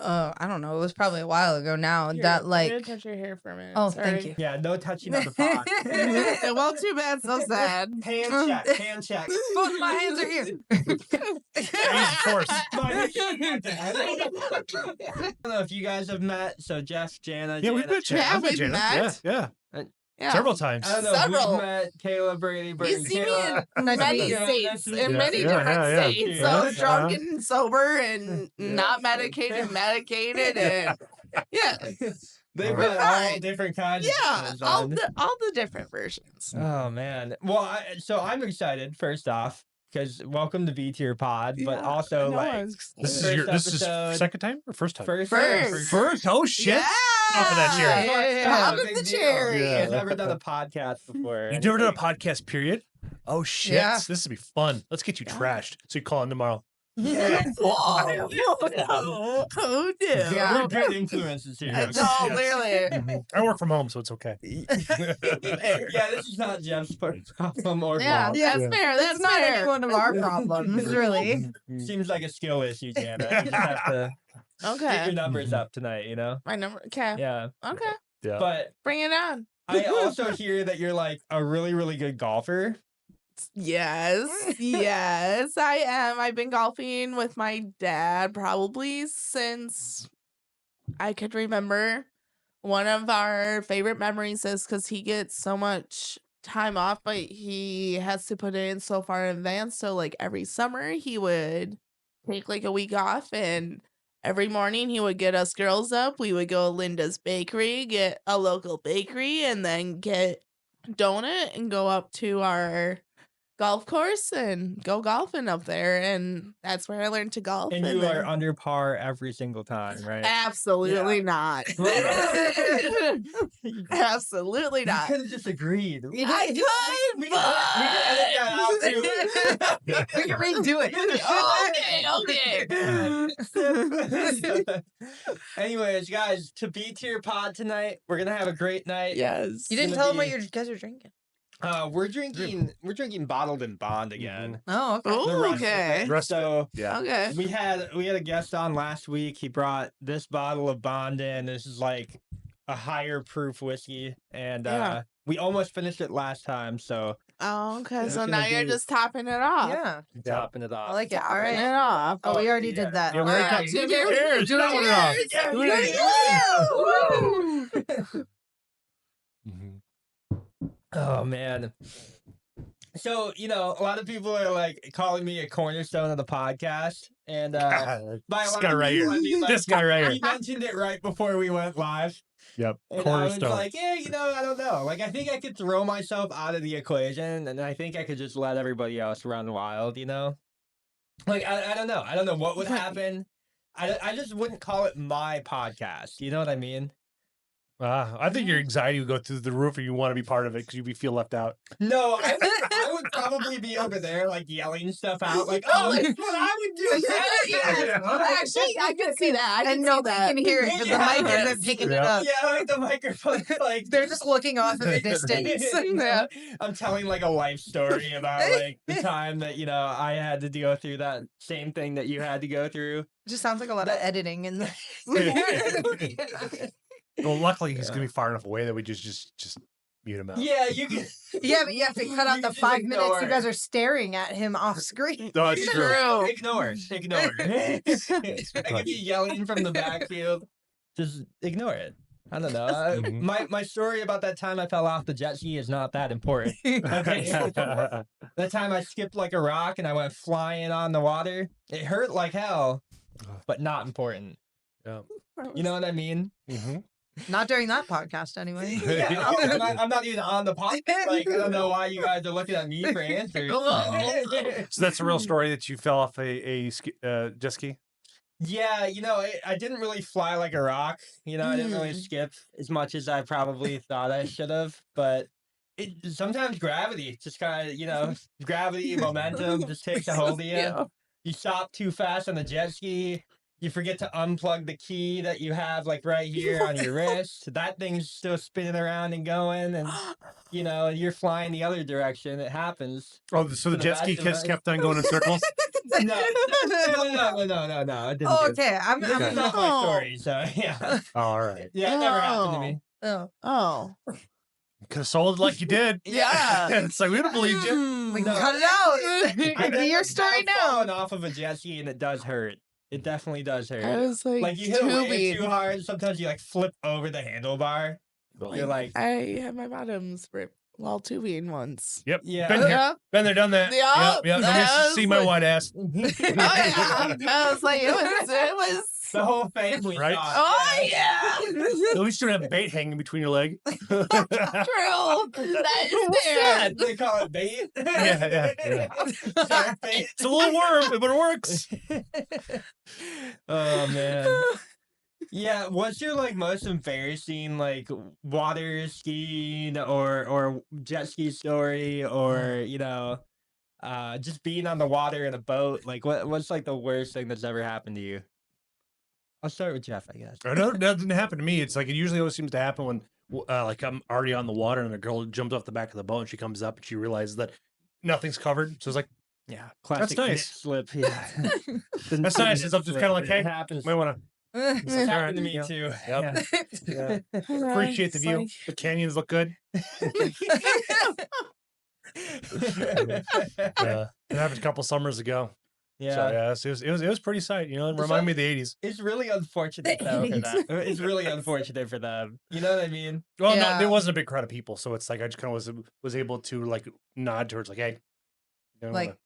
I don't know. It was probably a while ago now. Here, that I'm like. gonna touch your hair for a minute. Oh, Sorry. thank you. Yeah, no touching on the pod. Well, too bad. So sad. Hand check, hand check. Both my hands are here. Use force. I don't know if you guys have met. So Jeff, Janna, Yeah, we've Janna, met Janna. Yeah, I've met we've Janna. met. Yeah. Yeah. Several times. I don't know. Several. We've met Kayla, Brady, Brady, You see me Kayla. in Nice to many meet you. states, in Yeah, many yeah, different yeah. states. Yeah. So drunk and sober and not medicated, medicated, and yeah, They've We're got all fine. different kinds. yeah, of all things the different versions. Oh man. Well, so I'm excited. First off, because welcome to B Tier Pod, but Yeah, also I know, like I was- This First is episode. second time or first time? first. First. Oh shit! Yeah. Off of that cherry. Pop Big of the deal. cherry. Yeah. I've never done a podcast before. You've never done a podcast, period? Oh shit! Yeah. This would be fun. Let's get you trashed. So you call in tomorrow. Yeah. Oh no! Oh no! Yeah. We're good influences here. Oh, okay? clearly. I work from home, so it's okay. Yeah, this is not Jeff's problem or Yeah, fault. That's yeah. fair. That's That's not fair. any one of our problems, really. Seems like a skill issue, Janna. You just have to get your Okay. numbers up tonight, you know? My number. Okay. Yeah. Okay. Yeah. But Bring it on. I also hear that you're like a really, really good golfer. Yes, yes, I am. I've been golfing with my dad probably since I could remember. One of our favorite memories is because he gets so much time off, but he has to put it in so far in advance. So, like, every summer, he would take like a week off, and every morning he would get us girls up. We would go to Linda's Bakery, get a local bakery, and then get donut and go up to our golf course and go golfing up there, and that's where I learned to golf. And you then- are under par every single time, right? absolutely not. Absolutely You not. could have just agreed. I could, We can edit that out too. We can redo okay. Anyways, guys, to B Tier Pod tonight, we're gonna have a great night. Yes. You didn't Gonna tell them what be- you guys are drinking. We're drinking bottled and bond again. Oh, okay. Oh, The rest of okay. it. Rest- So Yeah. Okay. we had a guest on last week. He brought this bottle of Bond in. This is like a higher proof whiskey, and Yeah. we almost finished it last time. So Oh, okay. Just So gonna now you're do- just topping it off. Yeah, topping it off. I like it. All Topping right. it off. Oh, we already yeah. did that. Yeah, we All already right. got- Cheers. Do that one off. Do it. Woo! Mhm. Oh man. So, a lot of people are like calling me a cornerstone of the podcast. And by a This lot guy of right people, here. I mean, like, This guy right he here. mentioned it right before we went live. Yep. And I was Cornerstone. like, yeah, I don't know. Like, I think I could throw myself out of the equation, and I think I could just let everybody else run wild, Like, I don't know. I don't know what would happen. I just wouldn't call it my podcast. You know what I mean? I think your anxiety would go through the roof, and you want to be part of it because you feel left out. No, I would probably be over there, like, yelling stuff out, like, oh, that's what I would do. Actually, I can see that. I And can no, see they that. can hear it because the Yeah. mic isn't picking it Yeah. up. Yeah, like the microphone, like They're just looking off in the distance. Yeah. I'm telling like a life story about like the time that I had to go through that same thing that you had to go through. It just sounds like a lot of editing in there. Well, luckily he's gonna be far enough away that we just mute him out. Yeah, you can. Yeah, but you have to cut out You the can 5 minutes ignore you it. guys are staring at him off screen. No, it's true. True. Ignore. I could be yelling from the backfield. Just ignore it. I don't know. Mhm. My story about that time I fell off the jet ski is not that important. Okay. That time I skipped like a rock and I went flying on the water. It hurt like hell, but not important. Yeah. You know what I mean? Mhm. Not during that podcast, anyway. Yeah, I'm not even on the podcast. Like, I don't know why you guys are looking at me for answers. So that's a real story that you fell off a jet ski. Yeah, I didn't really fly like a rock. I didn't really skip as much as I probably thought I should have. But sometimes gravity just kind of, gravity, momentum just takes a hold of you. Yeah. You stop too fast on the jet ski. you forget to unplug the key that you have like right here on your wrist. That thing's still spinning around and going, and you're flying the other direction. It happens. Oh, so the For the jet ski best kids advice. kept on going in circles. No, no. It didn't. Oh, do- okay. This is not my story, so yeah. Oh, all right. Yeah, it never happened to me. Oh. Oh. Could have sold it like you did. Yeah. It's like we don't believe you. Like, No. cut it out. I've Your never story now. fallen off of a jet ski, and it does hurt. It definitely does hurt. I was like, Like you hit it way tubing. too hard. Sometimes you like flip over the handlebar. You're like, I had my bottoms ripped while tubing once. Yep. yeah. Been here. Yeah. Been there, done that. Yep. Yep. Let me That see was my like- white ass. Oh yeah. I was like, it was. The whole family Right? saw it. Oh yeah. At least you don't have bait hanging between your leg. True. That is Yeah, bad. they call it bait. Yeah. Shark bait. It's a little worm, but it works. Oh man. Yeah, what's your like most embarrassing like water skiing or jet ski story or just being on the water in a boat? Like what's like the worst thing that's ever happened to you? I'll start with Jeff, I guess. Or no, that doesn't happen to me. It's like it usually always seems to happen when like I'm already on the water and a girl jumps off the back of the boat and she comes up and she realizes that nothing's covered. So it's like, Yeah, classic nice. nice. Slip. Yeah, that's nice. It's up to kind of like, hey, it happens. might want It's Alright. happened to me too. Yep. Yeah. to appreciate the view. The canyons look good. It happened a couple summers ago. Yeah. So yeah, it was pretty sight. It reminded me of the 80s. It's really unfortunate though for that. It's really unfortunate for them. You know what I mean? Well, no, Yeah. there wasn't a big crowd of people, so it's like I just kind of was able to like nod towards like, hey, Like,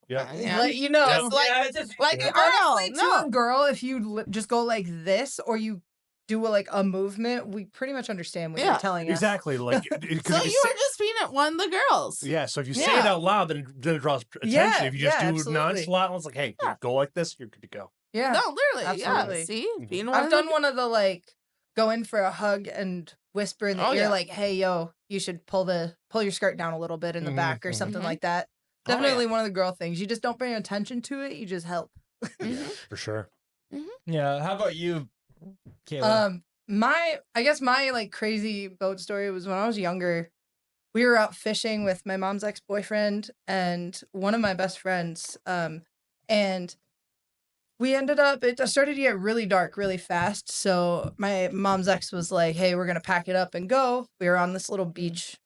yeah. Yeah. let you know. Yeah. It's like, Yeah, it's just Like Yeah. a girl. honestly, to No. a girl, if you just go like this or you do like a movement, we pretty much understand what Yeah, you're telling us. Exactly. Like, So because you were just being at one of the girls. yeah. So if you say it Yeah. out loud, then it draws attention. Yeah, If you just yeah, do absolutely. nonchalant, it's like, hey, Yeah. go like this, you're good to go. Yeah. No, literally. Absolutely. Yeah. See, Mhm. being one. I've of done the- one of the like go in for a hug and whisper in the Oh, ear yeah. like, "Hey, yo, you should pull your skirt down a little bit in the Mhm, back or mhm. something Mhm. like that." Oh, yeah. Definitely one of the girl things. You just don't bring attention to it. You just help. Mhm. For sure. Yeah. How about you, Kayla? I guess my like crazy boat story was when I was younger. We were out fishing with my mom's ex-boyfriend and one of my best friends. And we ended up, it started to get really dark really fast. So my mom's ex was like, "Hey, we're going to pack it up and go." We were on this little beach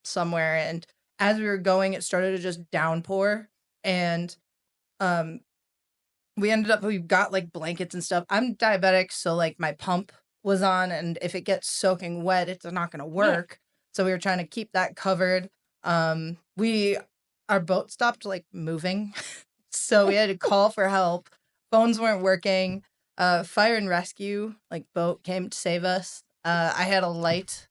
somewhere. And as we were going, it started to just downpour. And we got like blankets and stuff. I'm diabetic. So like my pump was on. And if it gets soaking wet, it's not going to work. So we were trying to keep that covered. Our boat stopped like moving. So we had to call for help. Phones weren't working. Fire and rescue, like boat came to save us. I had a light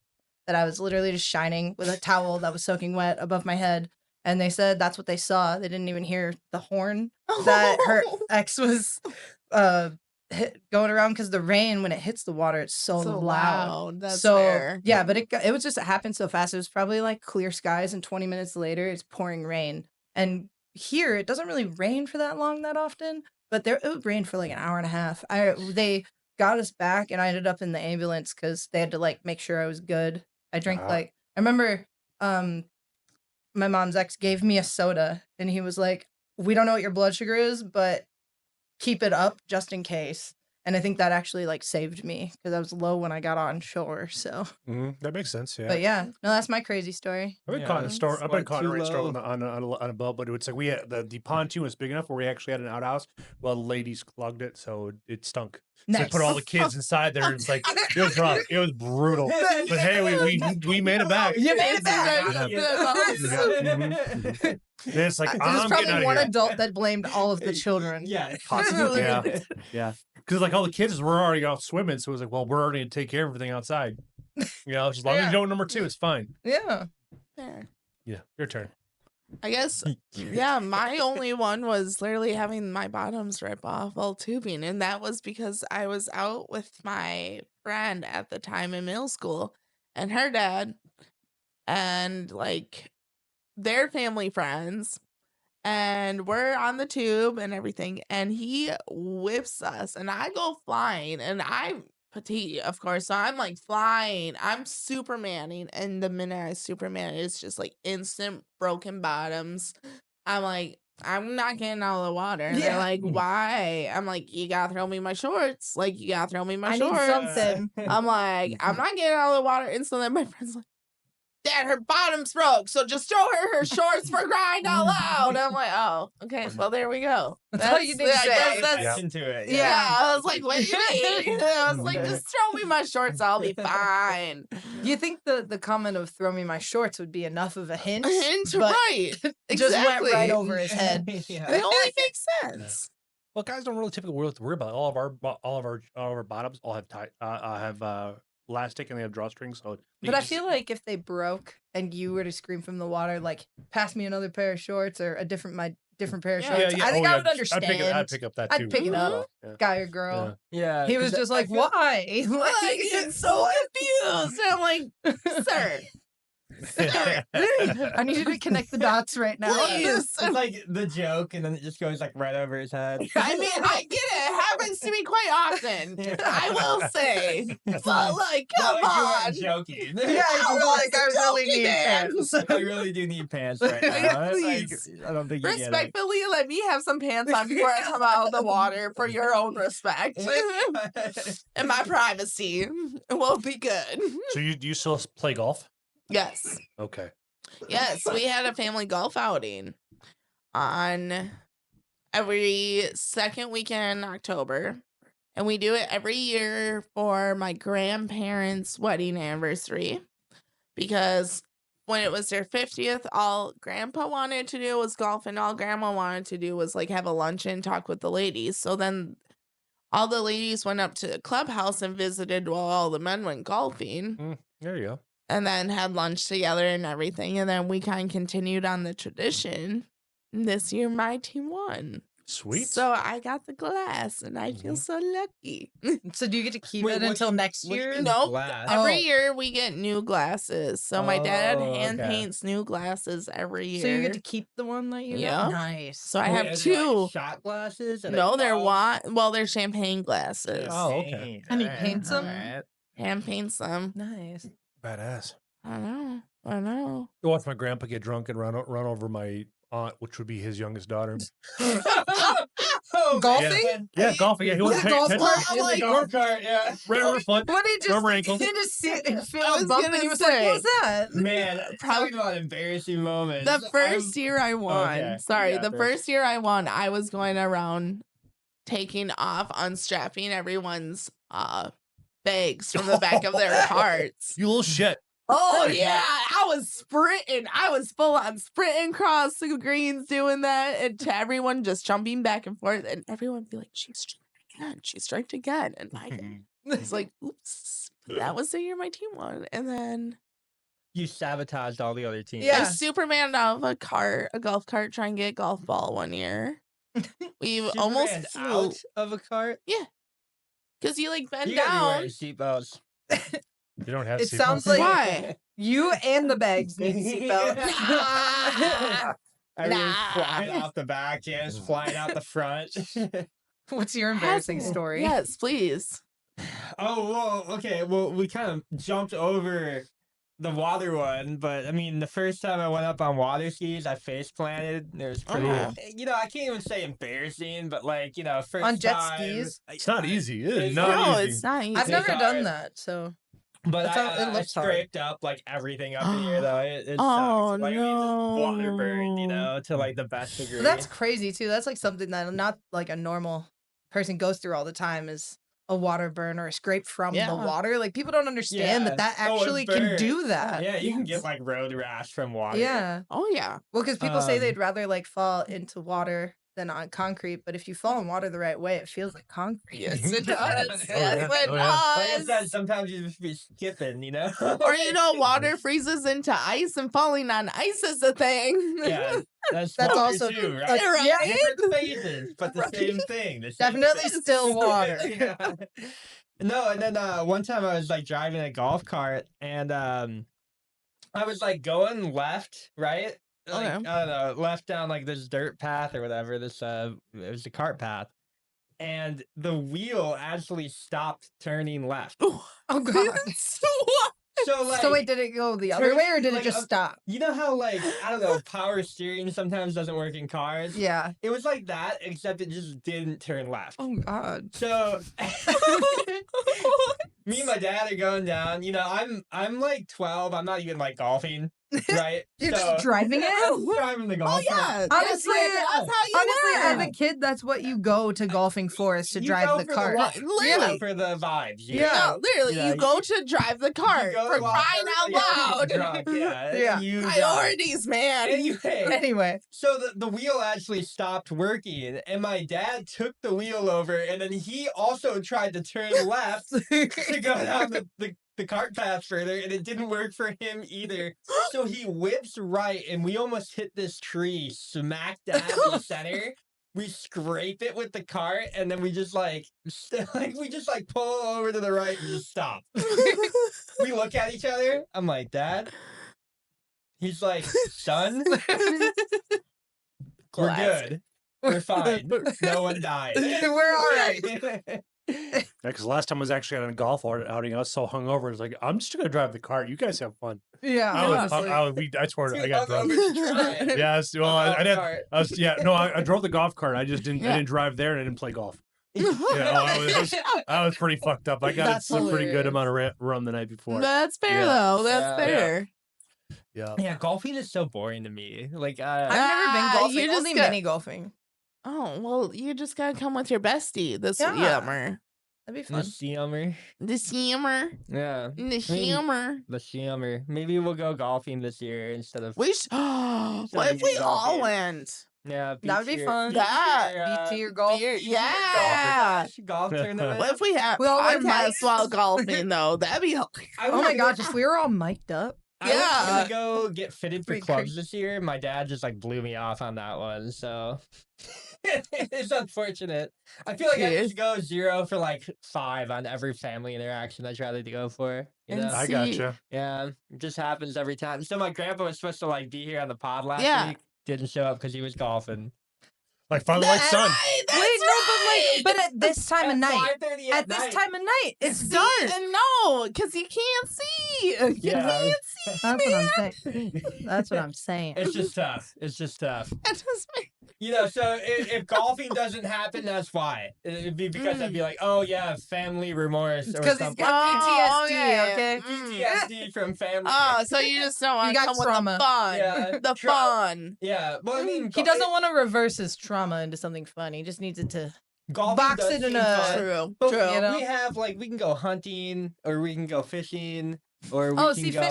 that I was literally just shining with a towel that was soaking wet above my head. And they said that's what they saw. They didn't even hear the horn that her ex was going around because the rain, when it hits the water, it's so loud. That's So fair. yeah, but it was just it happened so fast. It was probably like clear skies, and 20 minutes later, it's pouring rain. And here, it doesn't really rain for that long that often, but it would rain for like an hour and a half. They got us back, and I ended up in the ambulance because they had to like make sure I was good. I drank Uh-huh. like I remember, my mom's ex gave me a soda, and he was like, "We don't know what your blood sugar is, but keep it up just in case." And I think that actually like saved me because I was low when I got on shore. So, That makes sense. Yeah. but yeah, no, that's my crazy story. I've been Yeah, caught in a storm. it's I've been like caught in a too rainstorm low. on a boat, but it's like we had the pontoon was big enough where we actually had an outhouse. Well, the ladies clogged it, so it stunk. So they put all the kids inside there. It's like it was rough. It was brutal. But hey, we made it back. You made it back. And it's like There's I'm getting out probably of one here. adult that blamed all of the children. Yeah. Possibly. Yeah. Because like all the kids were already out swimming, so it was like, well, we're already gonna take care of everything outside. As long as you know number 2, it's fine. Yeah. Fair. Yeah, your turn. I guess, yeah, my only one was literally having my bottoms rip off while tubing. And that was because I was out with my friend at the time in middle school and her dad and like their family friends. and we're on the tube and everything, and he whips us, and I go flying, and I'm petite, of course, so I'm like flying. I'm Supermaning, and the minute I Superman, it's just like instant broken bottoms. I'm like, I'm not getting out of the water. And they're like, why? I'm like, you gotta throw me my shorts. Like, you gotta throw me my I need shorts. something. I'm like, I'm not getting out of the water. And so then my friend's like, Dad, her bottom's broke, so just throw her shorts for crying out loud. I'm like, oh, okay, well, there we go. That's all you need to I say. guess that's Yeah. Into it. yeah. I was like, what do you mean? I was like, just throw me my shorts, I'll be fine. Do you think the comment of "throw me my shorts" would be enough of a hint? Hint, But right. just went Exactly. right over his head. Yeah. It only makes sense. Well, guys don't really typically worry about it. All of our bottoms all have elastic and they have drawstrings. So But I feel like if they broke and you were to scream from the water, like, pass me another pair of shorts or my different pair of Yeah. shorts, I think I would I'd understand. pick up that too. I'd pick it up. Yeah. Guy or girl. Yeah. He was 'cause just I like, feel- why? I get so confused. I'm like, sir, I need you to connect the dots right now. please. It's like the joke, and then it just goes like right over his head. I mean, I get it. It happens to me quite often. I will say. But like, come But, like, you on. weren't joking. Yeah, I you're like, I was really joking, need man. pants. I really do need pants right now. Like, Please. I don't think you get it. Respectfully, let me have some pants on before I come out of the water for your own respect and my privacy. We'll be good. So do you still play golf? Yes. Okay. Yes, we had a family golf outing on every second weekend in October. And we do it every year for my grandparents' wedding anniversary. Because when it was their 50th, all grandpa wanted to do was golf, and all grandma wanted to do was like have a luncheon, talk with the ladies. So then all the ladies went up to the clubhouse and visited while all the men went golfing. There you go. And then had lunch together and everything. And then we kind of continued on the tradition. This year, my team won. Sweet. So I got the glass, and I feel so lucky. So do you get to keep Wait, it what until you- next what year? is Nope. glass? Every Oh. year, we get new glasses. So my dad Oh, hand okay. paints new glasses every year. So you get to keep the one that you got? Yeah. Nice. So I Wait, have are they, like, two. shot glasses. Are No, they they're bottles? they're champagne glasses. Oh, okay. And he paints them? Alright. Hand paints them. Nice. Badass. I know. I watched my grandpa get drunk and run over my aunt, which would be his youngest daughter. Oh, Golfing? man. Yeah, golfing. Yeah, he Was was it golf cart? In the golf cart, yeah. right over foot, What did he over just, ankle. he just sit and feel I a was bump gonna and he was say. like, what was that? Man, Probably- talking about embarrassing moments. The first year I won, Okay, sorry, yeah, the but- first year I won, I was going around taking off, unstrapping everyone's bags from the back of their carts. You little shit. Oh yeah, I was sprinting. I was full on sprinting across the greens doing that, and to everyone just jumping back and forth, and everyone be like, "She striked again," and I was like, "Oops." But that was the year my team won, and then You sabotaged all the other teams. Yeah. I Superman out of a golf cart, trying to get a golf ball one year. We Superman almost flew out of a cart. because you like bend You gotta be down. wearing seatbelts. You don't have It seatbelts. sounds like Why? you and the bags need seatbelts. Everyone's Nah. flying off the back, Jan's flying out the front. What's your embarrassing story? Yes, please. Oh, whoa, okay. Well, we kind of jumped over the water one, but I mean, the first time I went up on water skis, I face planted. It was pretty, Oh. I can't even say embarrassing, but like, first On jet time, skis? It's not easy. It is It's not No, easy. it's not easy. I've never hard. done that, so But That's how- it I looks hard. scraped up like everything up in here though. It Oh, sucks. Like, I mean, just water burned, no. to like the best degree. that's crazy too. That's like something that not like a normal person goes through all the time is a water burn or a scrape from the Yeah. water. Like people don't understand Yeah. that Oh, it actually can burns. do that. Yeah, you can Yes. get like road rash from water. Yeah. Oh yeah. Well, because people say Um, they'd rather like fall into water than on concrete, but if you fall in water the right way, it feels like concrete. Yes, it does. Oh, Yes, yeah. it Oh, yeah. Like I does. said, sometimes you just be skipping, Or water freezes into ice, and falling on ice is a thing. Yeah, that's That's water also too, right? like, Right. yeah, Different phases, but the Right. same thing. The same definitely thing. still water. Yeah. No, and then one time I was like driving a golf cart and I was like going left, right? like, Okay. I don't know, left down like this dirt path or whatever. This it was a cart path, and the wheel actually stopped turning left. Oh god. What? So like, So wait, did it go the other way or did it like, just stop? you know how like I don't know, power steering sometimes doesn't work in cars. Yeah. It was like that, except it just didn't turn left. Oh god. So me and my dad are going down. You know, I'm like 12. I'm not even like golfing, right? You're just driving it? I'm driving the golf Oh yeah. cart. Honestly, that's how you Honestly, learn. as a kid, that's what you go to golfing for, is to You drive go the for cart. vibe. You go Literally. for the vibes. Yeah. No, literally, Yeah, you go to drive the cart go for to walk crying out loud. drunk, yeah. Yeah. You drive. Priorities, man. Anyway, Anyway. so the wheel actually stopped working, and my dad took the wheel over, and then he also tried to turn left to go down the cart path further, and it didn't work for him either. So he whips right, and we almost hit this tree smack dab in the center. We scrape it with the cart, and then we just like pull over to the right and just stop. We look at each other. I'm like, Dad. He's like, son, we're good. We're fine. No one died. We're all right. Yeah, because last time I was actually on a golf outing, I was so hungover. I was like, I'm just gonna drive the cart. You guys have fun. Yeah. honestly. I swear, I got drunk. Yeah. Yes, well, I did. I drove the golf cart. I just didn't. I didn't drive there, and I didn't play golf. I was pretty fucked up. I got That's a pretty good hilarious. amount of rum the night before. That's fair Yeah. though. That's Yeah. fair. Yeah. Yeah, golfing is so boring to me. Like, I've never been golfing. you just Only got- mini golfing. Oh well, you just gotta come with your bestie this Yeah. summer. That'd be the fun. summer. The summer. Yeah, The summer. the summer. Maybe we'll go golfing this year instead of. We what if we all went? Yeah, That would be beach fun. year- That- beach year, Beat to your golf. Yeah. golf tournament. What if we have We all wear podcasts mics. while golfing though? That'd be Oh my gosh, if we were all mic'd up. I was Yeah. gonna go get fitted for Pretty clubs crazy. this year. My dad just like blew me off on that one, so it's unfortunate. I feel like I Cheers. just go 0 for like 5 on every family interaction I try to go for. You And know? I See- gotcha. Yeah, it just happens every time. So my grandpa was supposed to like be here on the pod last Yeah. week. Didn't show up because he was golfing. Like father, like son. That's Wait, no, right. but at this time of night. 5:30 At this time of night, it's See, dark. and no, because you can't see. You Yeah. can't see. That's what I'm saying. That's what I'm saying. It's just tough. It's just tough. That just makes You know, so if golfing doesn't happen, that's why. It'd be because I'd be like, oh yeah, family remorse or Because he's something. got Oh, PTSD, yeah. okay? PTSD from family. Oh, so you just don't want to got come trauma. with the fun. Yeah, The fun. Yeah, well, I mean, He doesn't want to reverse his trauma into something fun. He just needs it to golfing box does it in seem a- fun. True. But, True. you know? We have like we can go hunting or we can go fishing or we Oh, can see, go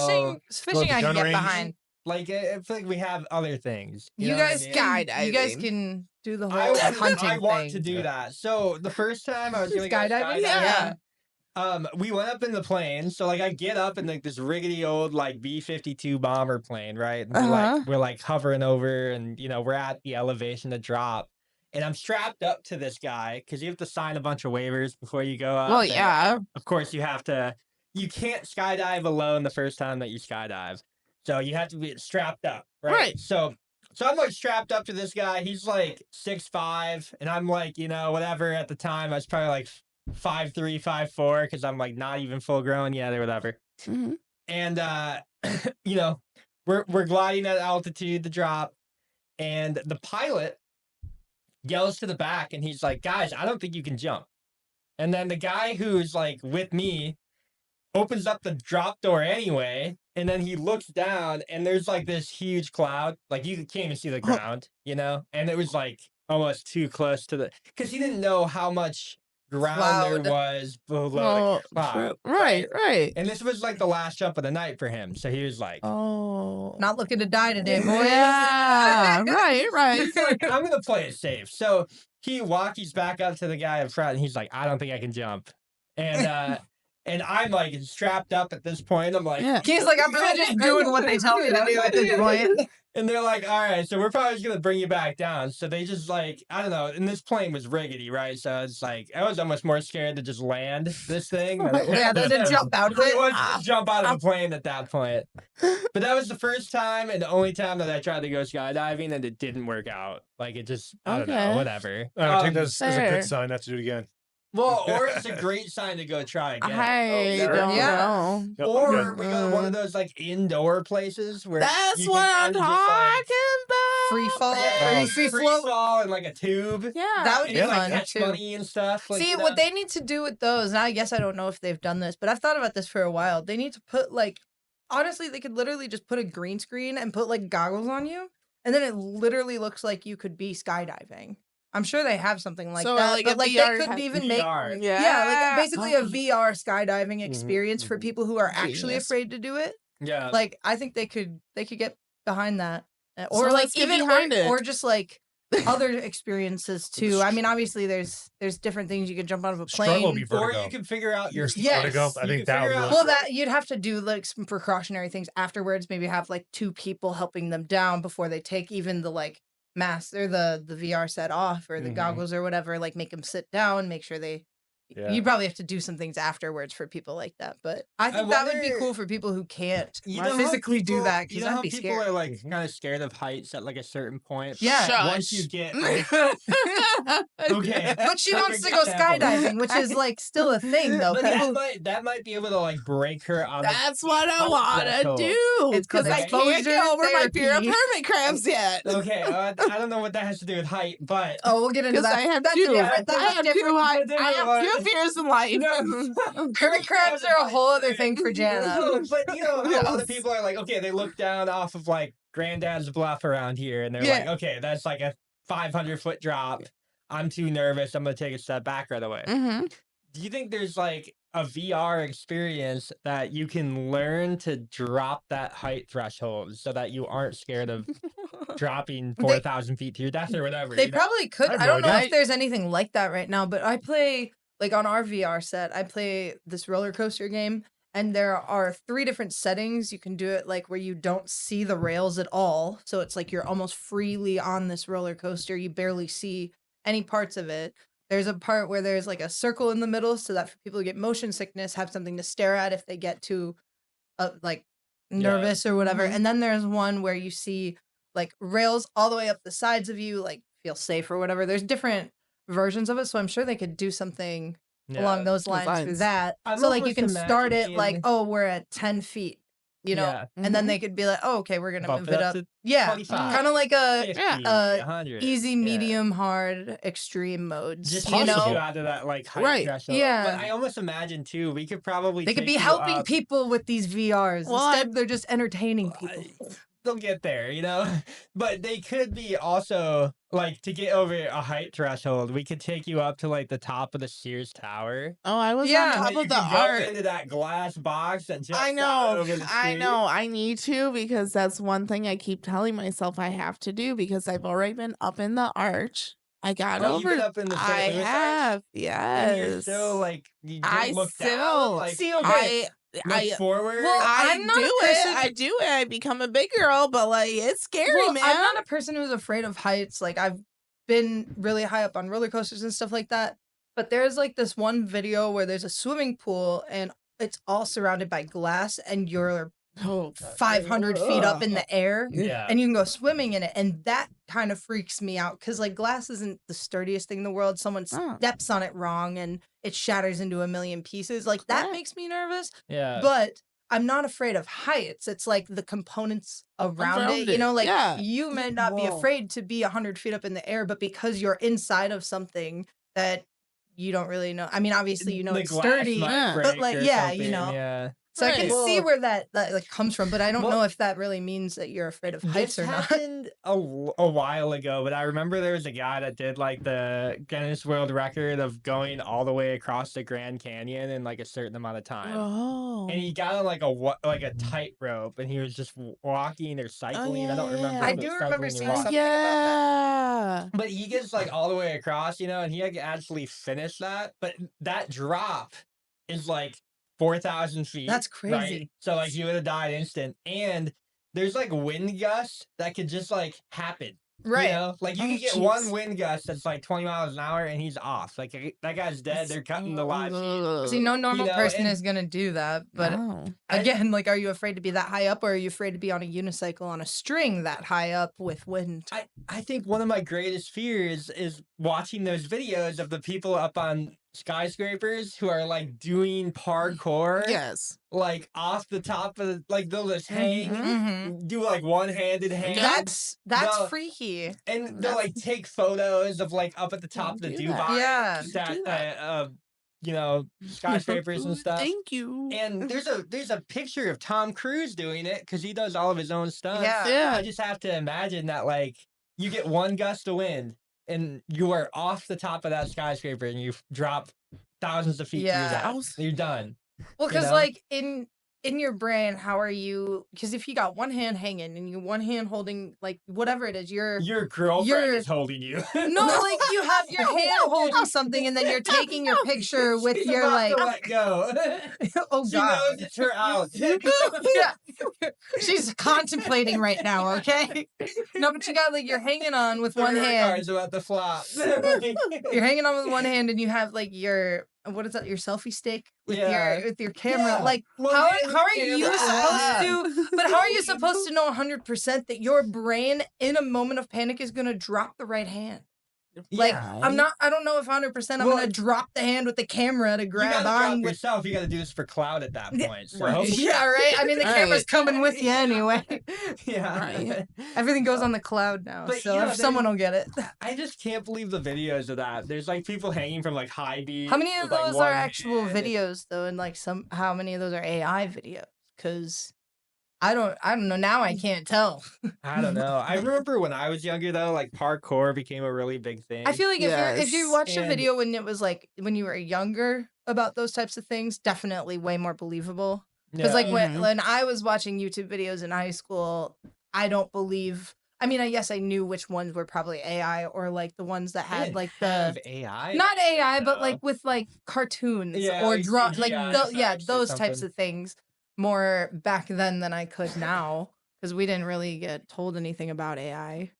fishing I can gun get range. behind. like I feel like we have other things. You know what I guys mean? can you guys Skydiving. can do the I whole want, hunting I want thing. to do that. So the first time I was gonna go Skydiving? Yeah. we went up in the plane. So like I get up in like this rickety old like B-52 bomber plane, right? And we're like hovering over, and you know we're at the elevation to drop, and I'm strapped up to this guy because you have to sign a bunch of waivers before you go up. Well, and yeah. Of course, you have to. You can't skydive alone the first time that you skydive, so you have to be strapped up, right? Right. So I'm like strapped up to this guy. He's like 6'5", and I'm like, you know, whatever. At the time, I was probably like 5'3", 5'4", because I'm like not even full grown yet or whatever. Mhm. And you know, we're gliding at altitude to drop, and the pilot yells to the back, and he's like, "Guys, I don't think you can jump." And then the guy who's like with me opens up the drop door anyway, and then he looks down, and there's like this huge cloud, like you can't even see the ground, you know, and it was like almost too close to the, because he didn't know how much ground Cloud. there was below Oh, the cloud. true. Right. And this was like the last jump of the night for him, so he was like, Oh. Not looking to die today, boy. Yeah. right. he's like, I'm gonna play it safe. So he walkies back up to the guy in front, and he's like, I don't think I can jump. And And I'm like strapped up at this point. I'm like, Yeah. He's like, I'm really just doing what they tell me to do at this point. and they're like, all right, so we're probably just gonna bring you back down. So they just like, I don't know. And this plane was rickety, right? So it's like I was almost more scared to just land this thing. Yeah, than to jump out of It it. was to jump out of a plane at that point. But that was the first time and the only time that I tried to go skydiving, and it didn't work out. Like it just, I don't know, Okay. whatever. I think that's a fair. good sign not to do it again. Well, or it's a great sign to go try again. I sure. don't Yeah. know. Yep, Or good. we go to one of those like indoor places where That's you what can I'm kinda just, talking about. Free fall, yeah, free free float. fall in like a tube. Yeah. That would And be you like fun catch too. money and stuff. Like, See, you know? what they need to do with those, and I guess I don't know if they've done this, but I've thought about this for a while. They need to put like, honestly, they could literally just put a green screen and put like goggles on you, and then it literally looks like you could be skydiving. I'm sure they have something like So, that, like, but a like VR they couldn't even make, VR. yeah, like basically a VR skydiving Mhm, experience for mhm. people who are actually Genius. afraid to do it. Yeah. Like I think they could get behind that, So or like let's get even behind it. or just like other experiences too. I mean, obviously there's different things. You can jump out of a Struggle plane. be or vertigo. you can figure out your Yes. Vertigo. I you think can that would figure really. out- Well, that you'd have to do like some precautionary things afterwards. Maybe have like 2 people helping them down before they take even the like mask or the VR set off or the Mhm. goggles or whatever. Like make them sit down, make sure they. Yeah. You'd probably have to do some things afterwards for people like that, but I think that would be wonder- cool for people who can't You know how physically do people- that You because know that'd how be people scary. are like kind of scared of heights at like a certain point. Yeah. Once you get like, okay. okay, But she wants to go perfect example. skydiving, which is like still a thing though. But People, that might be able to like break her on the That's what I height want to threshold. do. It's called Because I can't exposure get over my fear of therapy. hermit crabs yet. Okay, I don't know what that has to do with height, but oh, we'll get into Because that. I have That's two. different. That's I have different. two. I different have ones. two fears in life. Hermit crabs are a whole other thing for Janna. No, but you know, how other Yes. people are like, okay, they look down off of like Granddad's Bluff around here, and they're Yeah. like, okay, that's like a 500-foot drop. I'm too nervous. I'm gonna take a step back right away. Mm-hmm. Do you think there's like a VR experience that you can learn to drop that height threshold so that you aren't scared of dropping 4,000 feet to your death or whatever? They you know? probably could. I have I no don't know idea. if there's anything like that right now, but I play like on our VR set. I play this roller coaster game, and there are 3 different settings. You can do it like where you don't see the rails at all, so it's like you're almost freely on this roller coaster. You barely see any parts of it. There's a part where there's like a circle in the middle, so that for people who get motion sickness, have something to stare at if they get too like nervous or whatever. Mhm. And then there's one where you see like rails all the way up the sides of you, like feel safe or whatever. There's different versions of it, so I'm sure they could do something along those lines through lines. that. I'm So like you almost can start it like, imagining- oh, we're at 10 feet, you know, Yeah. and then they could be like, oh, okay, we're gonna Bump move it up. to Yeah, 25, kind of like a 50, yeah, 100. easy, Yeah. medium, hard, extreme modes. Just you to get know, you out of that like height Right. threshold. Yeah. But I almost imagine too, we could probably they could take be you helping up- people with these VRs. Well, Instead, they're just entertaining people. They'll get there, you know. But they could be also like to get over a height threshold. We could take you up to like the top of the Sears Tower. Oh, I was Yeah. on And top then you of the could go art. into that glass box that just I know. over the I street. know. I need to because that's one thing I keep telling myself I have to do because I've already been up in the arch. I got Oh, you've over. been up in the St. I Louis arch? have. And you're Yes. still like you don't I look still down, like See, okay. look forward. Well, I I'm not do a person- it. I do it. I become a big girl, but like it's scary, Well, man. I'm not a person who's afraid of heights. Like I've been really high up on roller coasters and stuff like that. But there's like this one video where there's a swimming pool and it's all surrounded by glass and you're Oh, 500 feet up in the air yeah. and you can go swimming in it. And that kind of freaks me out because like glass isn't the sturdiest thing in the world. Someone Oh. steps on it wrong and it shatters into a million pieces. Like that Correct. makes me nervous. yeah. But I'm not afraid of heights. It's like the components around it. You know, like Yeah. you may not be Whoa. afraid to be 100 feet up in the air, but because you're inside of something that you don't really know. I mean, obviously, you know The it's glass sturdy. might Yeah. But, break like, or yeah, you something, know. Yeah. So I can Right. see where that like comes from, but I don't Well, know if that really means that you're afraid of heights This or not. happened a while ago, but I remember there was a guy that did like the Guinness World Record of going all the way across the Grand Canyon in like a certain amount of time. Oh. And he got on like a tightrope, and he was just walking or cycling. I don't yeah, remember. yeah. if I it was do remember cycling or seeing walking. something Yeah. But he gets like all the way across, you know, and he like, actually finished that. But that drop is like 4,000 feet. That's right? crazy. So like you would have died instant. And there's like wind gusts that could just like happen. Right. You know, like you Oh, can get jeez. one wind gust that's like 20 miles an hour and he's off. Like that guy's dead. They're cutting the live feed. See, no normal know, person and- is gonna do that. But No. again, like, are you afraid to be that high up, or are you afraid to be on a unicycle on a string that high up with wind? I think one of my greatest fears is watching those videos of the people up on skyscrapers who are like doing parkour. Yes. Like off the top of like they'll just hang, Mm-hmm. do like one-handed hang. That's No. freaky. And they'll like take photos of like up at the top of the Don't do that. Dubai Yeah. Do that. you know, skyscrapers and stuff. Thank you. And there's a picture of Tom Cruise doing it because he does all of his own stuff. Yeah. Yeah. I just have to imagine that like you get one gust of wind and you are off the top of that skyscraper and you drop thousands of feet Yeah. through that. You're done. Well, You because know? like in your brain, how are you? Because if you got one hand hanging and you one hand holding like whatever it is, Your girlfriend you're- is holding you. no, like you have your hand holding something, and then you're taking your picture with She's your about like. to let go. Oh She God. knows it's her out. Yeah. She's contemplating right now, okay? No, but you got like you're hanging on with The one rear hand. guard's about to flop. You're hanging on with one hand and you have like your what is that, your selfie stick with Yeah. your camera. Yeah. Like Well, how man, are you camera. supposed to but how are you supposed to know 100% that your brain in a moment of panic is gonna drop the right hand? Like Yeah. I don't know if 100% I'm Well, gonna drop the hand with the camera to You grab gotta drop on with yourself. You gotta do this for cloud at that point. So Right. hopefully- yeah, right. I mean, the camera's Right. coming with you anyway. yeah. Right. Everything goes on the cloud now, But, so you know, if someone will get it. I just can't believe the videos of that. There's like people hanging from like high beams. How many of with, like, those one are actual hand. videos though, and like how many of those are AI videos? Because I don't know. Now I can't tell. I don't know. I remember when I was younger though, like parkour became a really big thing. I feel like if you Yes. watched a And- video when it was like when you were younger about those types of things, definitely way more believable. Because like Mhm. when I was watching YouTube videos in high school, I don't believe. I mean, I guess I knew which ones were probably AI or like the ones that They had didn't like have the AI. not AI, but No. like with like cartoons Yeah, or like draw like CGI yeah, effects or those types something. of things more back then than I could now because we didn't really get told anything about AI.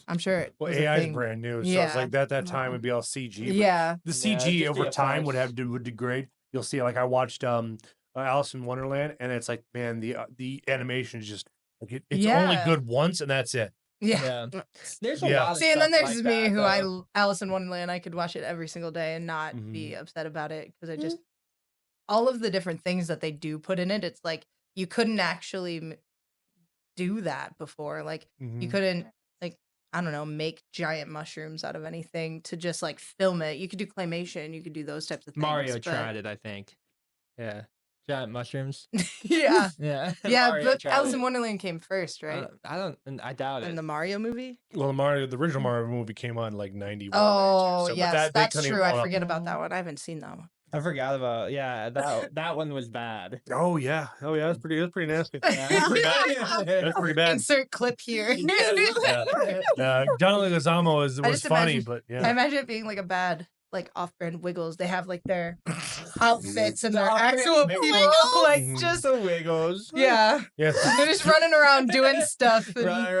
I'm sure it Well, was a AI is thing. brand new, so Yeah. it's like that time would be all CG. but Yeah, the Yeah, CG just over the time would effects. would degrade. You'll see, like I watched Alice in Wonderland, and it's like, man, the animation is just like it's only Yeah. good once, and that's it. yeah. Yeah. There's a Yeah. lot of See, and then stuff there's like me that, who though. Alice in Wonderland, I could watch it every single day and not be Mm-hmm. upset about it because I just all of the different things that they do put in it. It's like you couldn't actually do that before. Like you Mhm. couldn't like I don't know make giant mushrooms out of anything to just like film it. You could do claymation. You could do those types of things. Mario but- tried it, I think. Yeah. Giant mushrooms. yeah, Yeah. yeah. Mario But tried Alice it. in Wonderland came first, right? I doubt it. In the Mario movie. Well, the original Mario movie came on in, like 91. Oh, so, but yes, they that's couldn't true. even- I forget about that one. I haven't seen that one. I forgot about that one was bad. Oh yeah, that's pretty nasty. Yeah. That's pretty bad. Insert clip here. Yeah. John Leguizamo was I just funny, imagine- but I yeah. imagine it being like a bad, like off-brand Wiggles. They have like their outfits and their The off-brand actual Wiggles. people, like Mhm. just the Wiggles. yeah. Yes. They're just running around doing stuff. And, Right.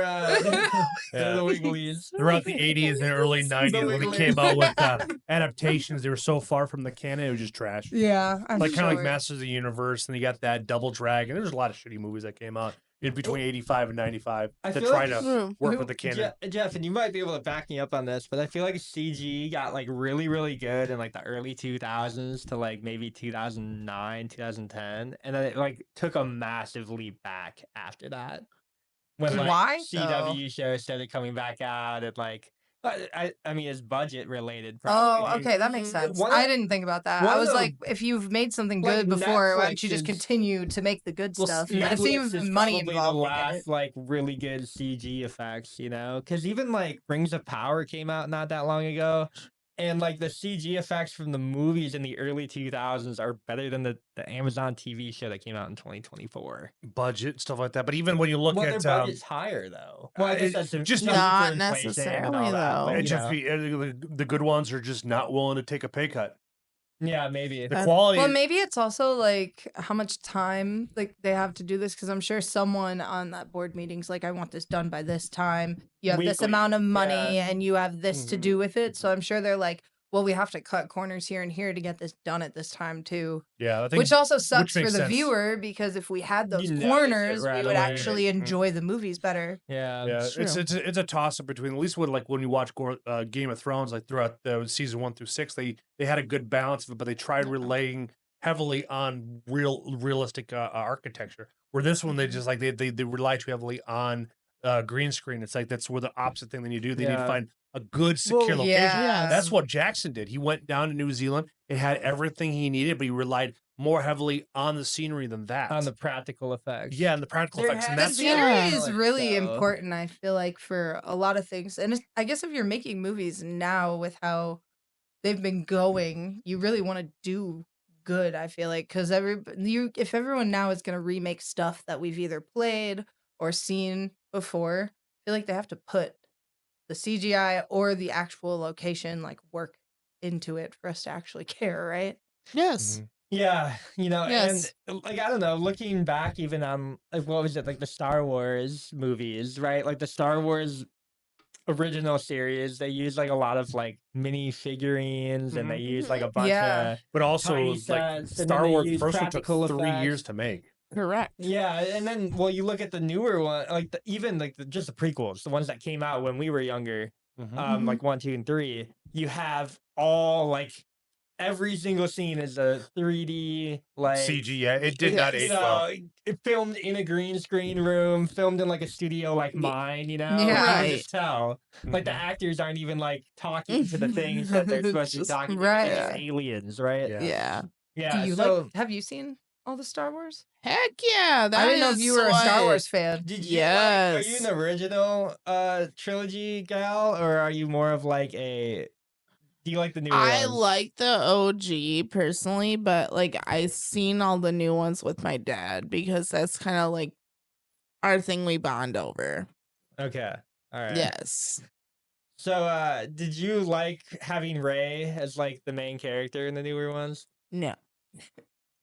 Yeah. The Wigglies. Throughout the 80s and early 90s when they Wiggles. came out with adaptations, they were so far from the canon, it was just trash. yeah, I'm Like kind of sure. like Masters of the Universe, and you got that Double Dragon. There's a lot of shitty movies that came out in between 85 and 95 I to feel try like- to work with the canon. Jeff, and you might be able to back me up on this, but I feel like CG got like really, really good in like the early 2000s to like maybe 2009, 2010, and then it like took a massive leap back after that. When like Why, CW shows started coming back out, and like I mean it's budget related. Oh, Probably. okay, that makes sense. One of- I didn't think about that. one I of was the- like, if you've made something like, good before, why don't Netflix you just is- continue to make the good Well, stuff? But if you Netflix have is money probably involved, the in it- last like really good CG effects, you know, because even like Rings of Power came out not that long ago, and like the CG effects from the movies in the early 2000s are better than the Amazon TV show that came out in 2024. Budget, stuff like that. But even when you look Well, at their budget's higher though. Well, I guess that's just you know, not for inflation and all necessarily, that, though. but, it you just know. be, the good ones are just not willing to take a pay cut. Yeah, maybe. The quality. Well, maybe it's also like how much time like they have to do this because I'm sure someone on that board meeting's like, I want this done by this time. You have this Weekly. amount of money Yeah. and you have this to Mhm. do with it. So I'm sure they're like, well, we have to cut corners here and here to get this done at this time too. Yeah, I think Which also sucks for makes the sense. viewer because if we had those You notice it corners, right we would away. actually enjoy the movies better. Yeah. Yeah, It's it's a toss up between at least when like when you watch Game of Thrones like throughout the season 1 through 6 they had a good balance of it, but they tried relying heavily on realistic architecture. Where this one they just like they rely too heavily on green screen. It's like that's where the opposite thing that you do. They need to Yeah. find a good secure Well, location. yeah. That's what Jackson did. He went down to New Zealand. It had everything he needed, but he relied more heavily on the scenery than that. On the practical effects. yeah, and the practical There effects, and has The to that's be scenery Yeah. is like really so. important, I feel like, for a lot of things. And I guess if you're making movies now with how they've been going, you really want to do good, I feel like. Because if everyone now is going to remake stuff that we've either played or seen before, I feel like they have to put the CGI or the actual location, like, work into it for us to actually care, right? Yes. Mhm. Yeah, Yes. and like I don't know, looking back even on like what was it, like the Star Wars movies, right? Like the Star Wars original series, they use like a lot of like mini figurines and they use like a bunch Yeah. of but also tiny like sets, and then Star they Wars use first one took practical 3 years effects. to make. Correct. Yeah, and then well, you look at the newer one, like even like just the prequels, the ones that came out when we were younger, Mhm. like 1, 2, and 3. You have all like every single scene is a 3D like CG, yeah, it did not age you well. know, it filmed in a green screen room, filmed in like a studio like mine, you know? Yeah. You can Right. just tell. Like the Mhm. actors aren't even like talking to the things that they're supposed to be Just- talking to. right. They're just aliens, right? Yeah. Yeah. Yeah. Do you so have you seen all the Star Wars? Heck yeah. I didn't know if you were a Star Wars fan. did you like, are you Yes. an original trilogy gal, or are you more of like a do you like the newer I ones? like the OG personally, but like I've seen all the new ones with my dad because that's kind of like our thing we bond over. Okay. All right. Yes. So did you like having Rey as like the main character in the newer ones? No.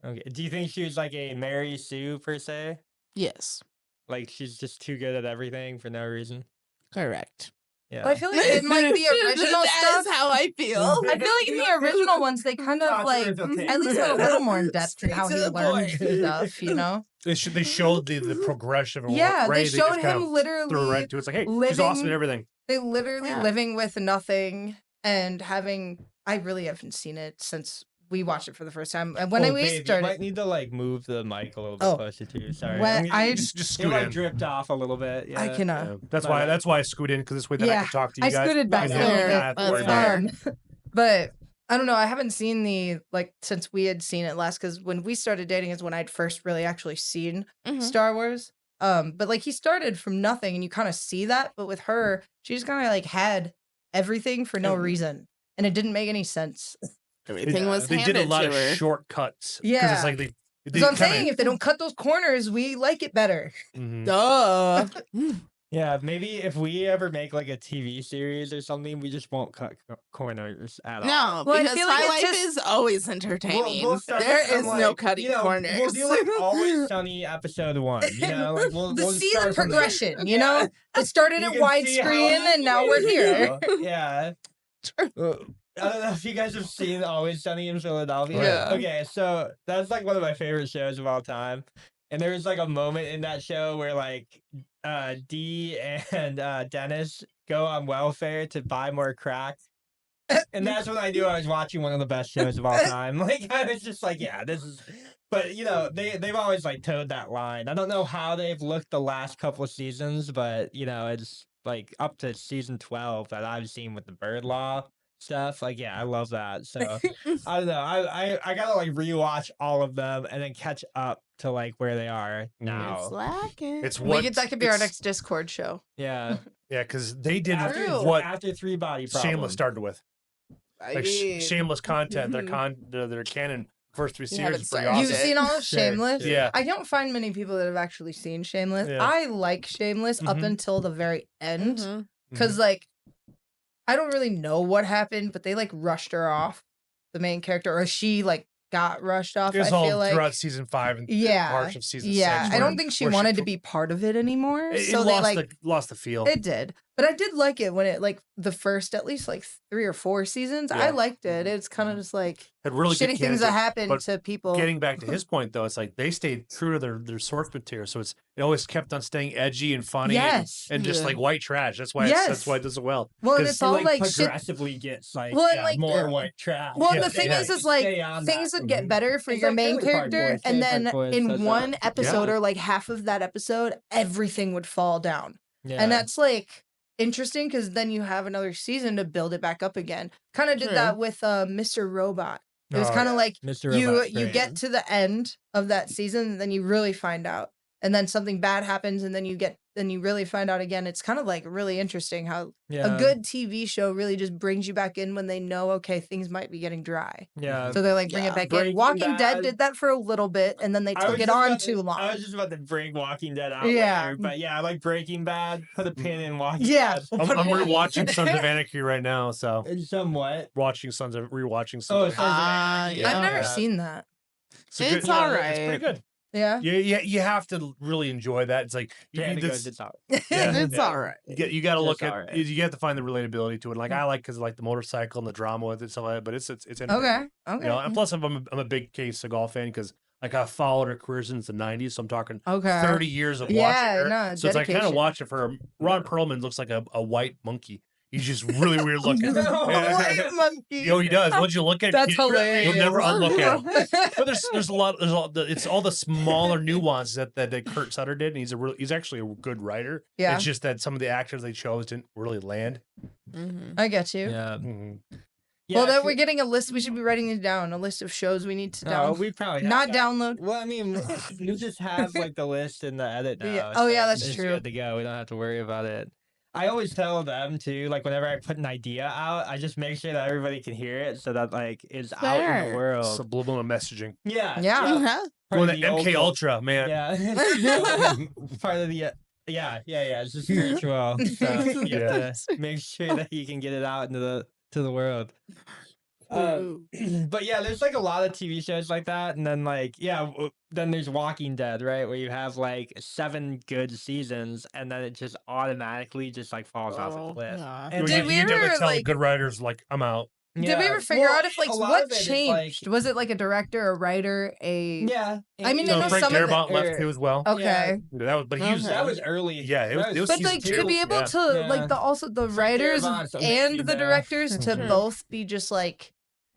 Okay. Do you think she was like a Mary Sue per se? Yes. Like she's just too good at everything for no reason? Correct. Yeah. Well, I feel like in like the original That stuff, is how I feel. I feel like in the original ones they kind of like at least went a little more in depth in how Straight he to the learned point. stuff, you know? They showed the progression of Yeah, Rey, they showed just kind him of literally threw it right to it. It's like, hey, she's awesome living- at everything. They literally Yeah. living with nothing and having. I really haven't seen it since we watched it for the first time. And when Oh, we babe, you started, might need to like move the mic a little bit Oh. closer to you. Sorry. When I- Just it scoot like in. dripped off a little bit. Yeah. I can. Yeah. That's why I scoot in because this way that I Yeah, can talk to you I guys. scooted back and there. you don't Yeah, have to that's worry fair. about it. But I don't know. I haven't seen the like since we had seen it last because when we started dating is when I'd first really actually seen Mhm. Star Wars. But like he started from nothing, and you kind of see that. But with her, she just kind of like had everything for no reason, and it didn't make any sense. Everything was They handed did a lot to of her. shortcuts. 'Cause Yeah. it's like they So I'm saying if they don't cut those corners, we like it better. Mhm. Duh. Yeah, maybe if we ever make like a TV series or something, we just won't cut corners at all. No, Well, I because feel like my it's life just- is always entertaining. We'll start There from, is no like, cutting you know, corners. We'll do like Always Sunny episode 1. You know, like we'll The we'll season start from there. progression, you know, it started You at can see how widescreen, and now we're here. Yeah. I don't know if you guys have seen Always Sunny in Philadelphia. Yeah. Okay, so that's like one of my favorite shows of all time. And there was like a moment in that show where like Dee and Dennis go on welfare to buy more crack. And that's when I knew I was watching one of the best shows of all time. Like I was just like, yeah, this is but you know, they've always like towed that line. I don't know how they've looked the last couple of seasons, but you know, it's like up to season 12 that I've seen with the bird law stuff. Like, yeah, I love that. So I don't know. I gotta like rewatch all of them and then catch up to like where they are It's now. lacking. It's We what could, that could be our it's- next Discord show. Yeah. Yeah, because they did After, what after 3 Body Problem. Shameless started with. Like I- shameless content. Their canon first 3 You series haven't is pretty started. awesome. You've seen all of Sure, Shameless? sure. Yeah. I don't find many people that have actually seen Shameless. Yeah. I like Shameless up Mhm. until the very end. Mhm. Because, like, I don't really know what happened, but they, like, rushed her off the main character, or she like got rushed off. It was I all feel like throughout season 5 and parts of season 6. I where- don't think she where wanted to be part of it anymore. It So they lost like lost the feel. it did, but I did like it when it like the first at least like 3 or 4 seasons. I Yeah. liked it. It's kind of just like Had really good shitty things that candidates, happen but to people. Getting back to his point though, it's like they stayed true to their source material, so it always kept on staying edgy and funny, Yes. and just Yeah. like white trash. That's why Yes. that's why it does it well. Well, and 'Cause it's all like shit. progressively gets like, Well, and, like, more white trash. Well, Yeah, the thing yeah. is Stay like on things that. would get better for It's your like main Trailer Park character, Boys. and Trailer then Park Boys in does one that. episode or like half of that episode, everything would fall down. And that's like interesting because then you have another season to build it back up again. Kind of did True. that with Mr. Robot. It was Oh, kind of like Mr. you Robot's you great. get to the end of that season, and then you really find out, and then something bad happens, and then you really find out again. It's kind of like really interesting how a good TV show really just brings you back in when they know, okay, things might be getting dry. Yeah. So they're like, bring Yeah. it back in. Breaking Walking Dead Bad. did that for a little bit, and then they I took was it just on about to- too long. I was just about to bring Walking Dead out Yeah. later, but yeah, I like Breaking Bad. Put a pin in Walking Yeah. Dead. I'm rewatching Sons of Anarchy right now, so Somewhat. rewatching Sons of Anarchy. Sons of yeah. I've never yeah. seen that. It's a It's good- all It's right. pretty good. Yeah. You have to really enjoy that. It's like Yeah, you, it's this- out. Yeah. It's Yeah. all right. you got to look Just at alright. you have to find the relatability to it. Like I like because like the motorcycle and the drama with it, stuff like that. But it's entertaining. Okay. Okay. You know, and plus I'm a big Kate Seagal fan because like I followed her career since the '90s, so I'm talking Okay. 30 years of Yeah, watching her. no, So it's like kind of dedication. watching for her. Ron Perlman looks like a white monkey. He's just really weird looking. No. White monkey. You know, he does. Once you look at it, That's hilarious. you'll never unlook at him. But there's a lot. It's all the smaller nuances that Kurt Sutter did, and he's actually a good writer. Yeah. It's just that some of the actors they chose didn't really land. Mhm. I get you. Yeah. Mhm. Well, then we're getting a list. We should be writing it down. A list of shows we need to No, down. we probably have Not that. download. Well, I mean, you just have like the list and the edit now. Yeah. Oh, yeah, that's it's true. Good to go. We don't have to worry about it. I always tell them too, like whenever I put an idea out, I just make sure that everybody can hear it, so that like it's out in the Fair. world. Subliminal messaging. Yeah. Yeah. Yeah. part Going of to the old- MK Ultra, man. Yeah. Part of the. Yeah. It's just spiritual. So you Yeah. have to make sure that you can get it out into the world. Ooh. But yeah, there's like a lot of TV shows like that, and then like then there's Walking Dead, right, where you have like 7 good seasons, and then it just automatically just like falls off a cliff. yeah. And Did you, we you definitely ever, tell like- good writers like I'm out. Did we Yeah. ever figure Well, out if like a lot what of it is, changed? Was it like a director, a writer, a Yeah, I mean, No, I know Frank some of Darabont the- left too as well. okay. That was, but he was Okay. that was early. Yeah, it was- That it was But season like two. to be able Yeah. to Yeah. like the writers Darabont, and so the yeah. directors to True. both be just like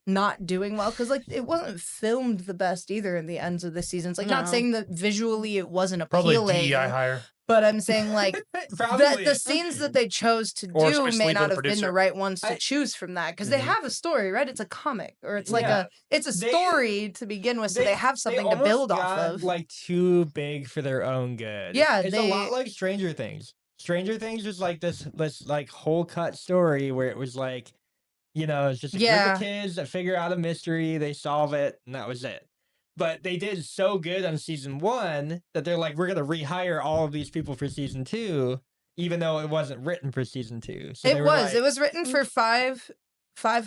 not doing well because like it wasn't filmed the best either in the ends of the seasons. Like not No. saying that visually it wasn't Probably appealing, DEI hire. but I'm saying like Probably. the scenes that they chose to Or do especially may the not have been producer. the right ones to I- choose from that because they Mhm. have a story, right? It's a comic or it's like Yeah. it's a They- story to begin with, so they have something to almost build off got, of. Like too big for their own good. Yeah, it's a they- lot like Stranger Things. Stranger Things was like this like whole cut story where it was like, it's just a group Yeah. of kids that figure out a mystery, they solve it, and that was it. But they did so good on season 1 that they're like, we're gonna rehire all of these people for season 2, even though it wasn't written for season 2. So they It were was. like- It was written for five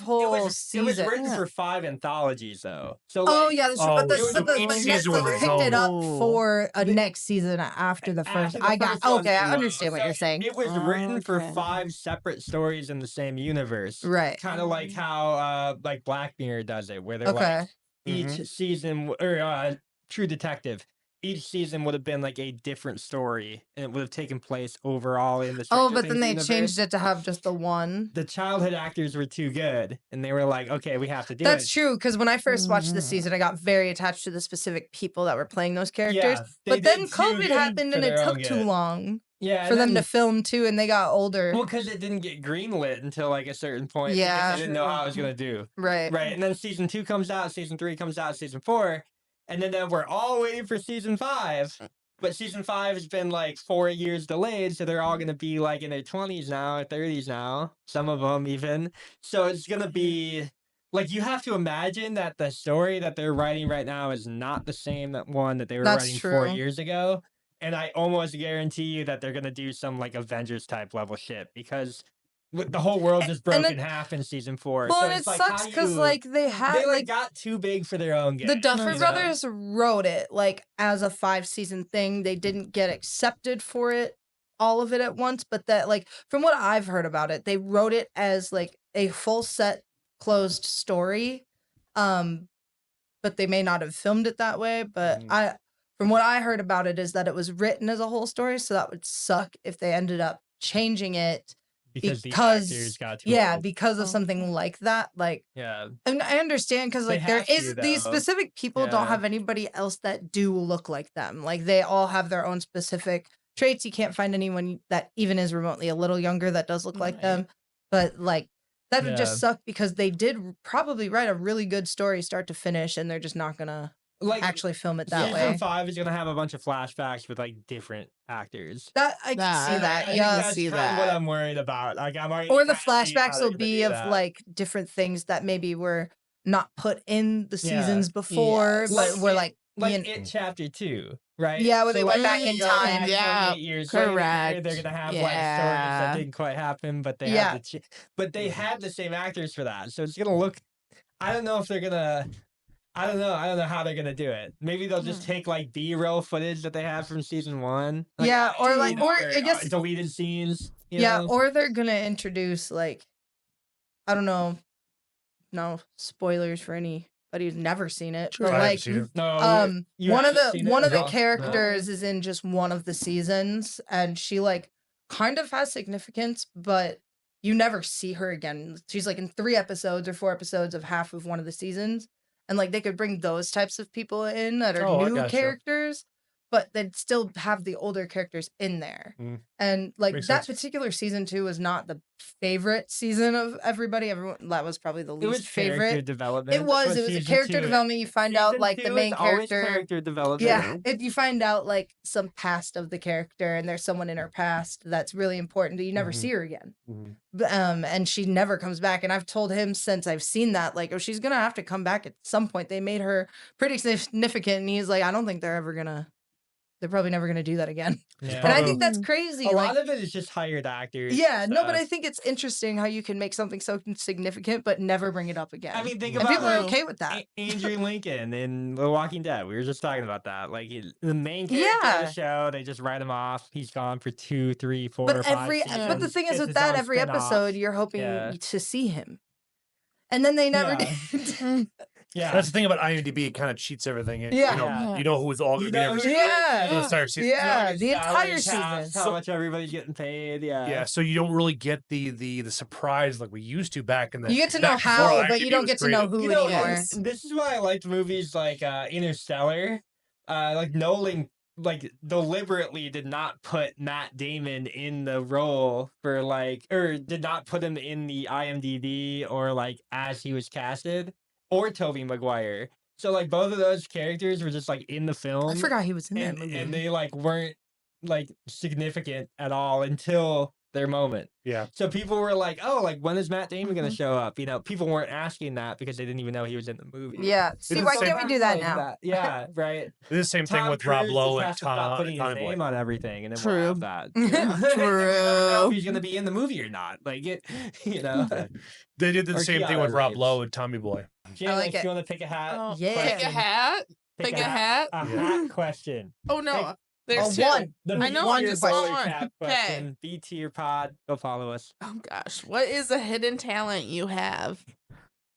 whole it was seasons. written for 5 anthologies though. So Oh like, yeah, that's true. Oh, But the, it was but the each but season Netflix was its picked it up own. for a The- next season after the first. after the I got first one, okay. I no. understand what So you're saying. It was written for Okay. 5 separate stories in the same universe. Right. Kind of like how like Black Mirror does it, where they're Okay. like each season or True Detective. Each season would have been like a different story, and it would have taken place overall in the. Oh, Stranger but then Things they universe. changed it to have just the one. The childhood actors were too good, and they were like, "Okay, we have to do That's it." true. Because when I first watched this Mhm. season, I got very attached to the specific people that were playing those characters. Yeah, they But then did too COVID good happened for and it their own took too good. long Yeah, for and them to then- film too, and they got older. Well, because it didn't get greenlit until like a certain point. Yeah. because they didn't know how it was gonna do. Right. Right, and then season 2 comes out, season 3 comes out, season 4, and then we're all waiting for season 5. But season 5 has been like 4 years delayed, so they're all gonna be like in their 20s now, 30s now, some of them even. So it's gonna be like you have to imagine that the story that they're writing right now is not the same one that they were That's writing 4 true. years ago. And I almost guarantee you that they're gonna do some like Avengers type level shit because the whole world just broke And in half in season 4. Well, so and it it's like, sucks how do because you- like they had they like got too big for their own game. the Duffer you know? Brothers wrote it like as a 5-season thing. They didn't get accepted for it, all of it at once, but that like from what I've heard about it, they wrote it as like a full set closed story. But they may not have filmed it that way. But from what I heard about it is that it was written as a whole story, so that would suck if they ended up changing it because the actors got too old. because of something like that. Like, Yeah. and I understand because They like there have to, is these though. specific people don't Yeah. have anybody else that do look like them. Like they all have their own specific traits. You can't find anyone that even is remotely a little younger that does look like Right. them. But like that would Yeah. just suck because they did probably write a really good story start to finish, and they're just not gonna Like actually film it that season way. 5 is gonna have a bunch of flashbacks with like different actors. That I can see That- that, I think yeah. that's see kind of what that. I'm worried about. Like I'm already Or the trying to see how flashbacks they're will gonna be do of that. like different things that maybe were not put in the Yeah. seasons before, Yes. but were like like you it chapter 2, right? Yeah, where they went like, back in you go time. back Yeah, 28 years later, correct. they're gonna have like stories Yeah. that didn't quite happen, but they Yeah. had but they had the same actors for that, so it's gonna look. I don't know if they're gonna. I don't know how they're gonna do it. Maybe they'll just take like B-roll footage that they have from season 1. Yeah, or, like- or I guess- deleted scenes. You yeah, know? or they're gonna introduce like I don't know, no spoilers for anybody who's never seen it, True. but I haven't like seen it. no. You one of haven't seen the it one at of the all? characters is in just one of the seasons, and she like kind of has significance, but you never see her again. She's like in 3 episodes or 4 episodes of half of one of the seasons, and like they could bring those types of people in that are Oh, I new gotcha. characters, but they'd still have the older characters in there. Mm. And like Makes that sense. particular season 2 was not the favorite season of everybody. Everyone that was probably the It was least character favorite. development. It was but a season character 2 development. You find out season like the 2 main is always character. development. Yeah, you find out like some past of the character, and there's someone in her past that's really important that you never Mhm. see her again. Mhm. And she never comes back. And I've told him since I've seen that, like, oh, she's gonna have to come back at some point. They made her pretty significant, and he's like, I don't think they're probably never gonna do that again. Yeah. And I think that's crazy. a like, lot of it is just hired actors. yeah, no, but so- I think it's interesting how you can make something so significant but never bring it up again. I mean, think and about people are like, okay with that. Andrew Lincoln in The Walking Dead. We were just talking about that. Like the main character of Yeah. the show, they just write him off. He's gone for 2, 3, 4, But 5 but the seasons, thing is gets with his that, own every spin-off. episode you're hoping Yeah. to see him, and then they never Yeah. did. Yeah. That's the thing about IMDb; it kind of cheats everything. Yeah. You know who's all going You to be know every who- Yeah. the entire season. Yeah, His the entire salary season. caps, How much everybody's getting paid. Yeah. Yeah, so you don't really get the surprise like we used to back in the. You get to know back before how, but IMDb you don't was get to know created. who You know, anymore. Yes. this is why I liked movies like Interstellar. Like Nolan, like deliberately did not put Matt Damon in the role for like, or did not put him in the IMDb or like as he was casted, or Tobey Maguire. So like both of those characters were just like in the film. I forgot he was in that and, movie. and they like weren't like significant at all until their moment. Yeah, So people were like, "Oh, like when is Matt Damon gonna show up?" You know, people weren't asking that because they didn't even know he was in the movie. Yeah. See, is why the can't we do that Like now? Yeah, right. it's the same thing Tom with Rob Cruise Lowe just and has to stop putting his Tommy Boy. name on everything, and then True. we'll have that. True. If he's gonna be in the movie or not, like it, you know. They did the Or same thing Keanu with Rob Reeves. Lowe and Tommy Boy. Janna, like if it. you want to pick a hat, Oh, Yeah. Pick a question. hat. Pick a hat. A Yeah. hat question. Oh no, Pick- there's two. one. The I know, B I'm tier just bowler on. cap Okay. question. B tier pod. Go follow us. Oh gosh, what is a hidden talent you have?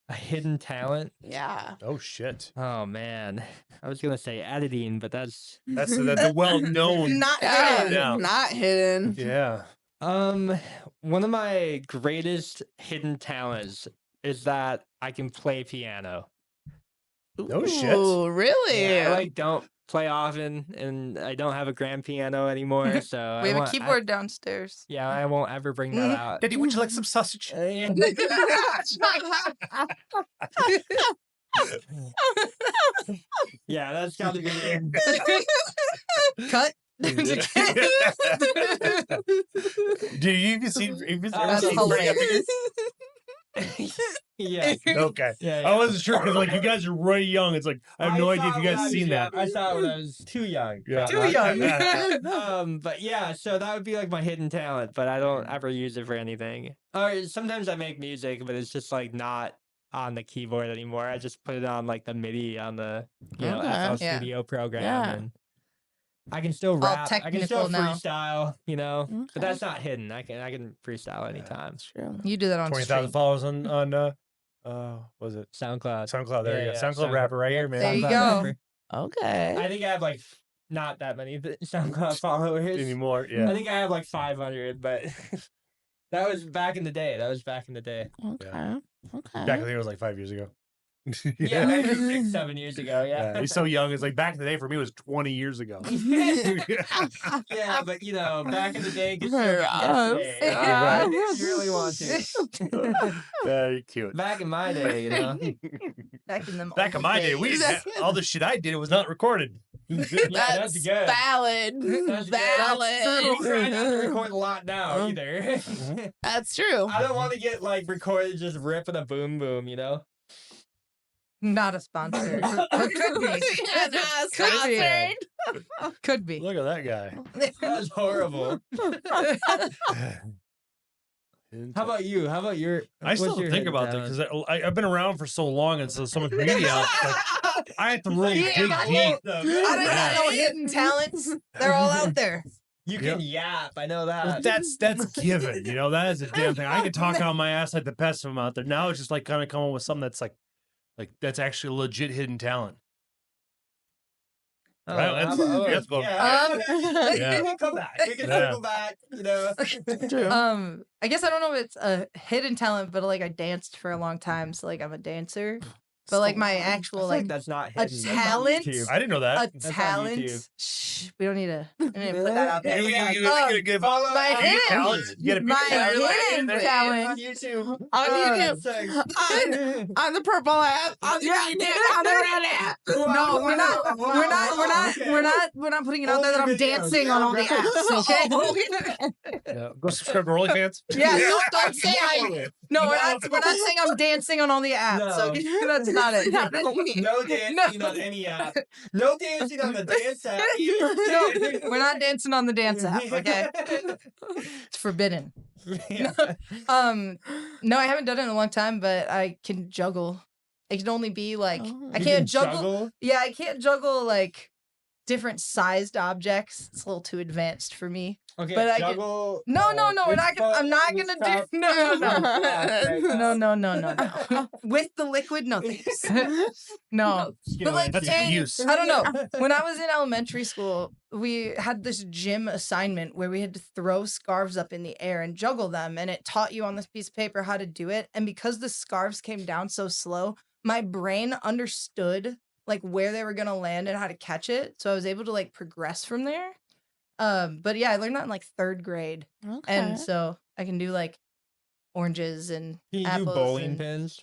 A hidden talent. Yeah. Oh shit, Oh man, I was gonna say editing, but that's that's the well known. Not Yeah, hidden. Yeah. not hidden. Yeah, one of my greatest hidden talents is that I can play piano. No shit. Ooh, really? Yeah, I like don't play often, and I don't have a grand piano anymore, so We I have a won't- keyboard downstairs. yeah, I won't ever bring that out. Daddy, would you like some sausage? Yeah, that's gotta be it. Cut. Do you even see? That's hilarious. Yeah. Okay. Yeah, I wasn't sure because like you guys are really young. It's like I have no idea if you guys seen that. I saw it when I was too young. Yeah. Too young. But yeah, so that would be like my hidden talent, but I don't ever use it for anything. Or sometimes I make music, but it's just like not on the keyboard anymore. I just put it on like the MIDI on the FL Yeah. Studio program, Yeah. and I can still rap. I can still technical now. freestyle, but Okay. that's not hidden. I can freestyle anytime. That's true. You do that on 20,000 stream. followers on was it SoundCloud. SoundCloud? There you go. Yeah, SoundCloud rapper right here, man. There you SoundCloud go. rapper. Okay. I think I have like not that many SoundCloud followers Anymore, I yeah. think I have like 500, but that was back in the day. Okay. Okay. Back I think it was like 5 years ago. Yeah, maybe 6, 7 years ago. Yeah, Yeah. he's so young. It's like back in the day for me it was 20 years ago. Yeah, but back in the day, gets For us. yesterday. Yeah. If you really want to. Very cute. Back in my day, Back in them Back in old my day, days. all the shit I did, it was not recorded. Yeah, That's good. valid. That's good. Valid. You try not to record a lot now either. That's true. I don't want to get like recorded just ripping a boom boom, Not a sponsor. Or could be. Yeah, not Could be. sponsored. Could be. Look at that guy. That's horrible. How about you? How about your? I still what's your think hidden about that talent? because I've been around for so long and so much media. Like, I have to really Yeah, dig I deep. I don't got no hidden talents. They're all out there. You can yap. I know that. That's given. That is a damn thing. I can talk out my ass like the best of them out there. Now it's just like kind of coming with something that's like that's actually a legit hidden talent. Oh, Right, how that's- about- that's cool. Yeah. Yeah. We can come back. We can Yeah. circle back. True. I guess I don't know if it's a hidden talent, but like I danced for a long time, so like I'm a dancer. But like my I actual feel like that's not a hidden. That's on talent? YouTube. I didn't know that. a That's on talent. YouTube. Shh, we don't need to put that out there. Follow My us. hidden- talent. You gotta pick my talent. hidden On talent. YouTube. On YouTube. Thanks. On the purple app. On the red app. No, we're not. We're not putting it out there that I'm dancing on all the apps. Okay. Yeah. Go subscribe to OnlyFans. Yeah. Don't say I. No, we're not saying I'm dancing on all the apps. No. Okay, that's not it. No dancing on any app. No dancing on the dance app. No, we're not dancing on the dance app. Okay, it's forbidden. Yeah. No, I haven't done it in a long time, but I can juggle. It can only be like Oh. I You can't can juggle. Yeah, I can't juggle like different sized objects. It's a little too advanced for me. Okay, But I can- juggle. No, we're not gonna. I'm not gonna do. No. With the liquid, no thanks. No, but like, That's hey, abuse. I don't know. When I was in elementary school, we had this gym assignment where we had to throw scarves up in the air and juggle them, and it taught you on this piece of paper how to do it. And because the scarves came down so slow, my brain understood like where they were gonna land and how to catch it, so I was able to like progress from there. But yeah, I learned that in like 3rd grade, and so I can do like oranges and Can you do apples. bowling and- pins?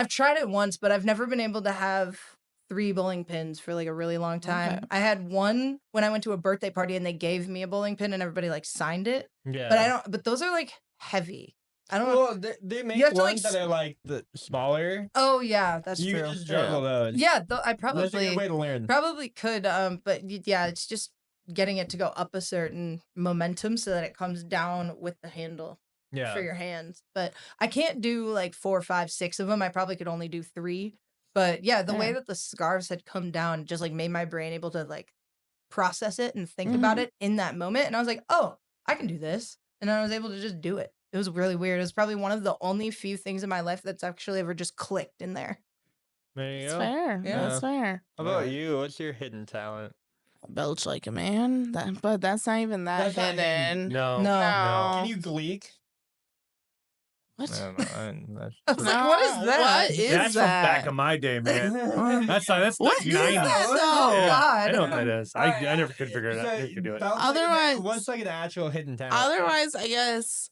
I've tried it once, but I've never been able to have 3 bowling pins for like a really long time. Okay. I had one when I went to a birthday party and they gave me a bowling pin and everybody like signed it. Yeah. But I don't. But those are like heavy. I don't. Well, they make have to, ones like, that are like the smaller. Oh yeah, that's You true. can just juggle those. Yeah, I That's a good probably way to learn. could. But yeah, it's just getting it to go up a certain momentum so that it comes down with the handle Yeah. for your hands. But I can't do like 4, 5, 6 of them. I probably could only do 3. But yeah, the way Yeah. that the scarves had come down just like made my brain able to like process it and think about it in that moment. And I was like, oh, I can do this. And I was able to just do it. It was really weird. It was probably one of the only few things in my life that's actually ever just clicked in there. There you That's go. fair. Yeah. That's fair. How about you? What's your hidden talent? Belch like a man. But that's not even that That's not hidden. hidden. No. No. Can you gleek? What? I don't know. I was like, what is that? What is That's from that? back in my day, man. That's What is that, 90s. though? Yeah, God. I know what that is. I Alright, never could figure it out. I could do it. Otherwise, Otherwise- what's like an actual hidden talent? Otherwise, I guess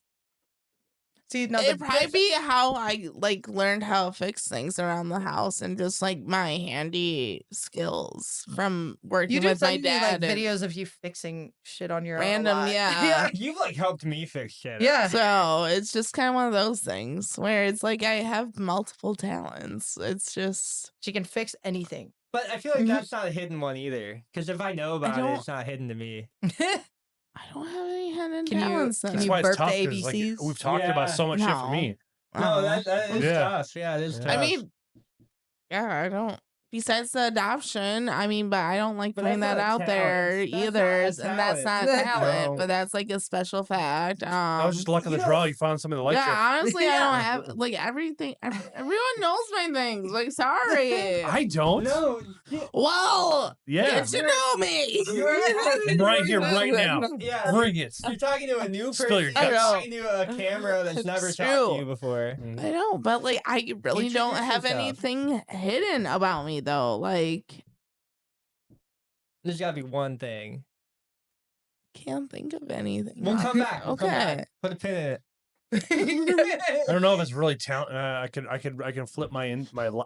See, now It'd probably be how I like learned how to fix things around the house and just like my handy skills from working you do with my send me like dad. and videos of you fixing shit on your own. Random, a lot. yeah. You've like helped me fix shit. Yeah. So it's just kind of one of those things where it's like I have multiple talents. It's just She can fix anything. But I feel like that's not a hidden one either. Because if I know about it, don't- it's not hidden to me. I don't have any hidden Can you- talents. can then. That's you why it's burp tough. the 'Cause, like, ABCs? we've talked about so much shit for No. me. No, that is Yeah. tough. Yeah, it is Yeah. tough. I mean, yeah, I don't. Besides the adoption, I mean, but I don't like But putting that's that not a out talent. there That's not either, a and that's not talent. talent, No. but that's like a special fact. That was just luck of the draw. You found somebody that liked Yeah, you. honestly, I don't have like everything. Everyone knows my things. Like, sorry. I don't. No. Well, Yeah. get to know me. I'm right here, right now. Yeah. Bring it. You're talking to a new person. Spill your You're guts. talking to a camera that's never It's talked to true. you before. I know, but like, I really don't Introduce have yourself. anything hidden about me though. Like, There's got to be one thing. can't think of anything. We'll come back. We'll come Okay. back. Put a pin in it. I don't know if it's really talent. I can flip my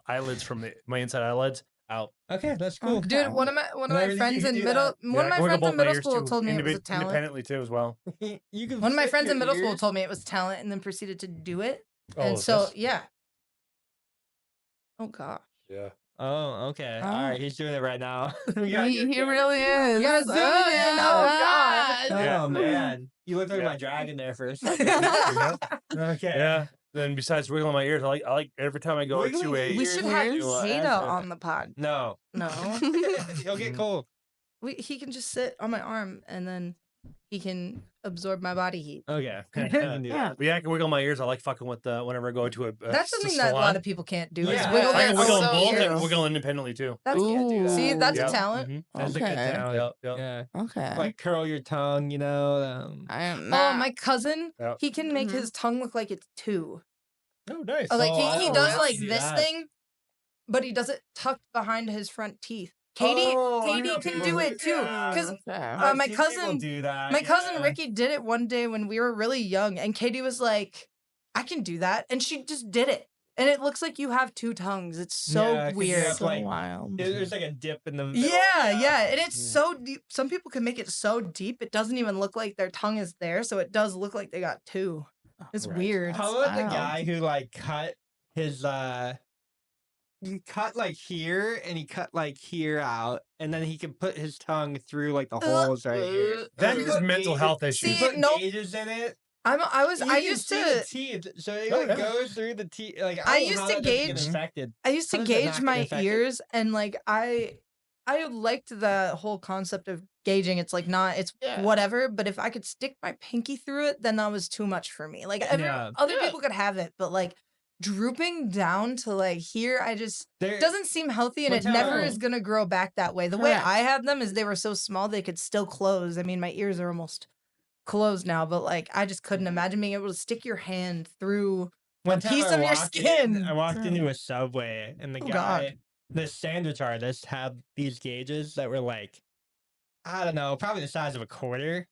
eyelids from my inside eyelids out. Okay, that's cool. Dude, one of my Whenever friends you in do middle that. one of my I can wiggle friends in both my middle ears, school too, told me it was a talent. independently too as well. You can One of my flip friends in your middle school ears. told me it was talent and then proceeded to do it. Oh, And so this? yeah. Oh god. Yeah. Oh, okay. All Oh. right, he's doing it right now. He really is. You gotta zoom in. Oh, God. Oh Yeah. man, you looked like Yeah. my dragon there for a second. Okay. Yeah. Then besides wiggling my ears, I like every time I go Wiggling to a. your We ears should is have Here's- Zeta acid. on the pod. No, No. he'll get cold. He can just sit on my arm and then he can absorb my body heat. Okay, I can do Yeah. that. Yeah, I can wiggle my ears. I like fucking with whenever I go to a. That's something that a lot of people can't do. Yeah, is wiggle I their I can That's wiggle own them so both. I ears. can wiggle independently too. That's Ooh. see, that's Yeah. a talent. Mhm. That's a good Okay. talent. Yep. Yeah, Okay. like curl your tongue. You know. I am Oh, not. my cousin, Yeah. he can make Mhm. his tongue look like it's two. Oh, nice. Oh, like Oh, I he don't does really like see this that. thing, but he does it tucked behind his front teeth. Katie, Oh, I Katie know can people do who- it too. yeah. Because Okay. I've my seen people cousin- do that. my cousin yeah. Ricky did it one day when we were really young, and Katie was like, "I can do that," and she just did it, and it looks like you have two tongues. It's so Yeah, 'cause you weird. have, So like, wild. There's like a dip in the middle. Yeah, and it's Yeah. so deep. Some people can make it so deep it doesn't even look like their tongue is there, so it does look like they got two. It's Right. weird. How about the Wow. guy who like cut his he cut like here and he cut like here out, and then he can put his tongue through like the holes right here. That's He just put mental gauges- health He issues. See, put nope. gauges in it. I You can used see the to teeth, so it Oh, like yeah. goes through the teeth. Like I don't know used how to that doesn't get gauge- infected. I used to How does it not gauge get my infected? ears, and like I liked the whole concept of gauging. It's like not it's Yeah. whatever, but if I could stick my pinky through it, then that was too much for me. Like Yeah. other Yeah. people could have it, but like drooping down to like here, I just There- doesn't seem healthy, and What's it never that? is gonna grow back that way. The way Correct. I had them is they were so small they could still close. I mean, my ears are almost closed now, but like I just couldn't imagine being able to stick your hand through One a time piece I of your walked in- skin. I walked True. into a Subway, and the Oh, guy, God. the sandwich artist, had these gauges that were like, I don't know, probably the size of a quarter,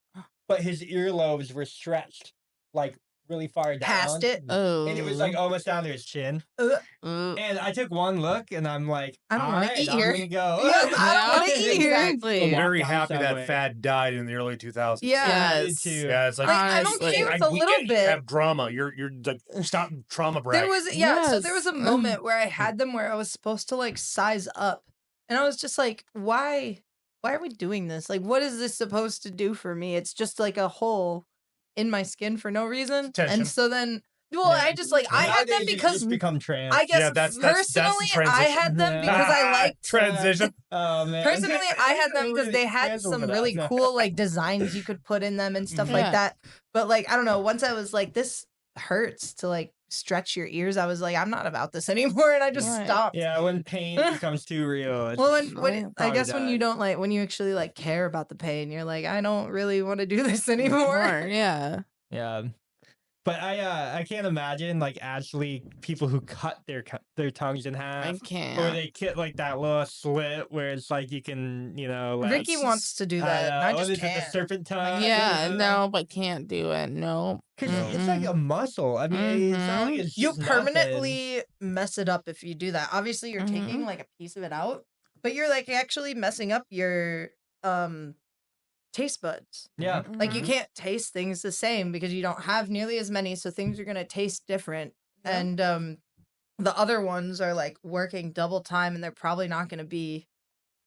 but his earlobes were stretched like really far down. past it. Oh. And it was like almost down to his chin. Ooh. And I took one look, and I'm like, I don't wanna "Alright, eat I'm here." gonna go. Yeah, I don't wanna eat here. Exactly. I'm very Walk down happy Subway. that fad died in the early 2000s. Yeah. I did Yes. too. Yeah, it's like, Like, I don't Honestly. care. It's a we little get- bit. have drama. You're like stop trauma brag. There was so there was Yes. a moment where I had them where I was supposed to like size up, and I was just like, why are we doing this? Like, what is this supposed to do for me? It's just like a hole in my skin for no reason. Tension. And so then, well, Yeah. I just like I had them Nowadays, you because just become trans. I guess Yeah, that's the personally I had them transition. because I liked. transition. Oh man. Personally, I had them because they had Cancel some for that. really cool like designs you could put in them and stuff like Yeah. that. But like I don't know, once I was like, this hurts to like stretch your ears, I was like, I'm not about this anymore, and I just Right. stopped. Yeah, when pain becomes too real. Well, it's- when I probably guess when you dies. don't like when you actually like care about the pain, you're like, I don't really want to do this anymore. More, yeah. Yeah. But I can't imagine like actually people who cut their tongues in I half, or can't. they get like that little slit where it's like you can like, Ricky wants to do that, and I what just is it, the can't. serpent tongue? Yeah, no, but can't do it. No. Because it's like a muscle. I mean, it's not like it's You just nothing. permanently mess it up if you do that. Obviously, you're taking Mhm. like a piece of it out, but you're like actually messing up your taste buds. Yeah. Like you Mhm. can't taste things the same because you don't have nearly as many, so things are gonna taste different. Yeah. And the other ones are like working double time, and they're probably not gonna be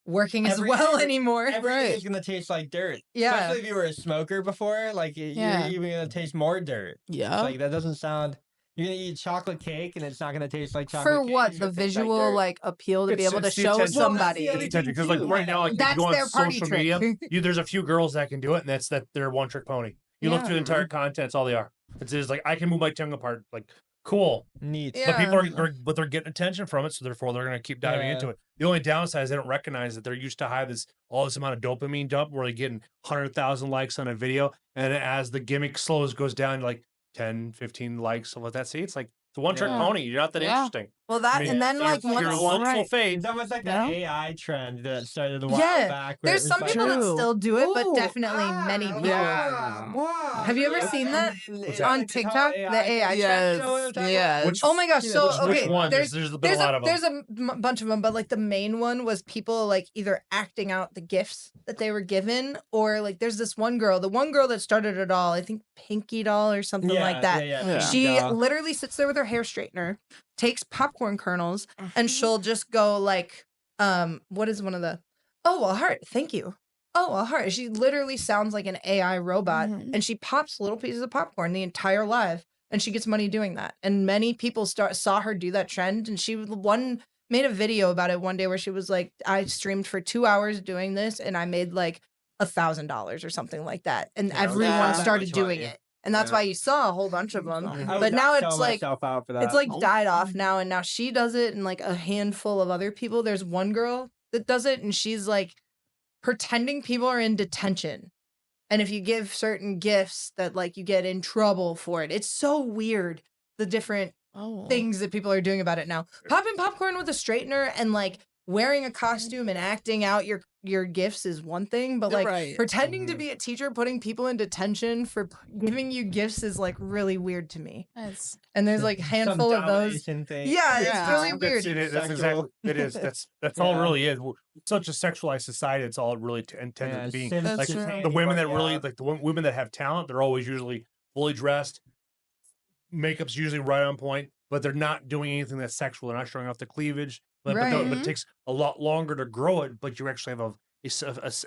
working as well anymore. Everything is gonna taste like dirt. Yeah. Especially if you were a smoker before, like Yeah. you're even gonna taste more dirt. Yeah. Like that doesn't sound. You're gonna eat chocolate cake and it's not gonna taste like chocolate For cake. what? It's The gonna taste visual dirt. like appeal to be able to It's the show attention. somebody. Well, that's the other Because like right now, like if That's you go on their party social trick. media, there's a few girls that can do it, and that's their one trick pony. You look Yeah. through the entire content, that's all they are. It's just like I can move my tongue apart, like cool. Neat. Yeah. But people are getting attention from it, so therefore they're going to keep diving Yeah. into it. The only downside is they don't recognize that they're used to high all this amount of dopamine dump where they're getting 100,000 likes on a video, and as the gimmick goes down, like 10, 15 likes, so what that see, it's like it's a one trick Yeah. pony. You're not that Yeah. interesting. Well, that I mean, and then your- like your once looks will right. fade. It's almost like Yeah. that AI trend that started a while Yeah. back. where There's it was some like, people that True. still do it, but "Ooh, definitely many people. wow. Have you ever seen that What's on Like, it's how TikTok? The AI trend? Yes. You know what I'm talking Yes. Which- Oh my gosh! So Which okay, one? there's There's been a lot of them. there's a bunch of them, but like the main one was people like either acting out the gifts that they were given, or like there's this one girl, the one girl that started it all, I think Pinky Doll or something like that. Yeah. She literally sits there with her hair straightener, takes popcorn kernels, and she'll just go like, what is one of the, oh, a heart, thank you. Oh, a heart. She literally sounds like an AI robot, Mhm. and she pops little pieces of popcorn the entire live, and she gets money doing that. And many people saw her do that trend, and she made a video about it one day where she was like, I streamed for 2 hours doing this, and I made like $1,000 or something like that, and Yeah, everyone yeah. started Much doing money. it. And that's Yeah. why you saw a whole bunch of them. I But would now sell it's like myself out for that. it's like Oh. died off now, and now she does it, and like a handful of other people. There's one girl that does it, and she's like pretending people are in detention. And if you give certain gifts that like you get in trouble for it. It's so weird, the different Oh. things that people are doing about it now. Popping popcorn with a straightener and like wearing a costume and acting out your gifts is one thing, but like Right. pretending to Mhm. be a teacher, putting people in detention for giving you gifts is like really weird to me. That's And there's like a handful of those. Thing. Yeah, it's Yeah. really That's weird. it. That's Sexual. exactly it is. That's all it Yeah. really is. We're such a sexualized society. It's all it really intended Yeah, to be. Sims Like That's just true. hand the women that anybody really out. like the women that have talent, they're always usually fully dressed. Makeup's usually right on point, but they're not doing anything that's sexual. They're not showing off the cleavage. But Right. but it takes a lot longer to grow it. But you actually have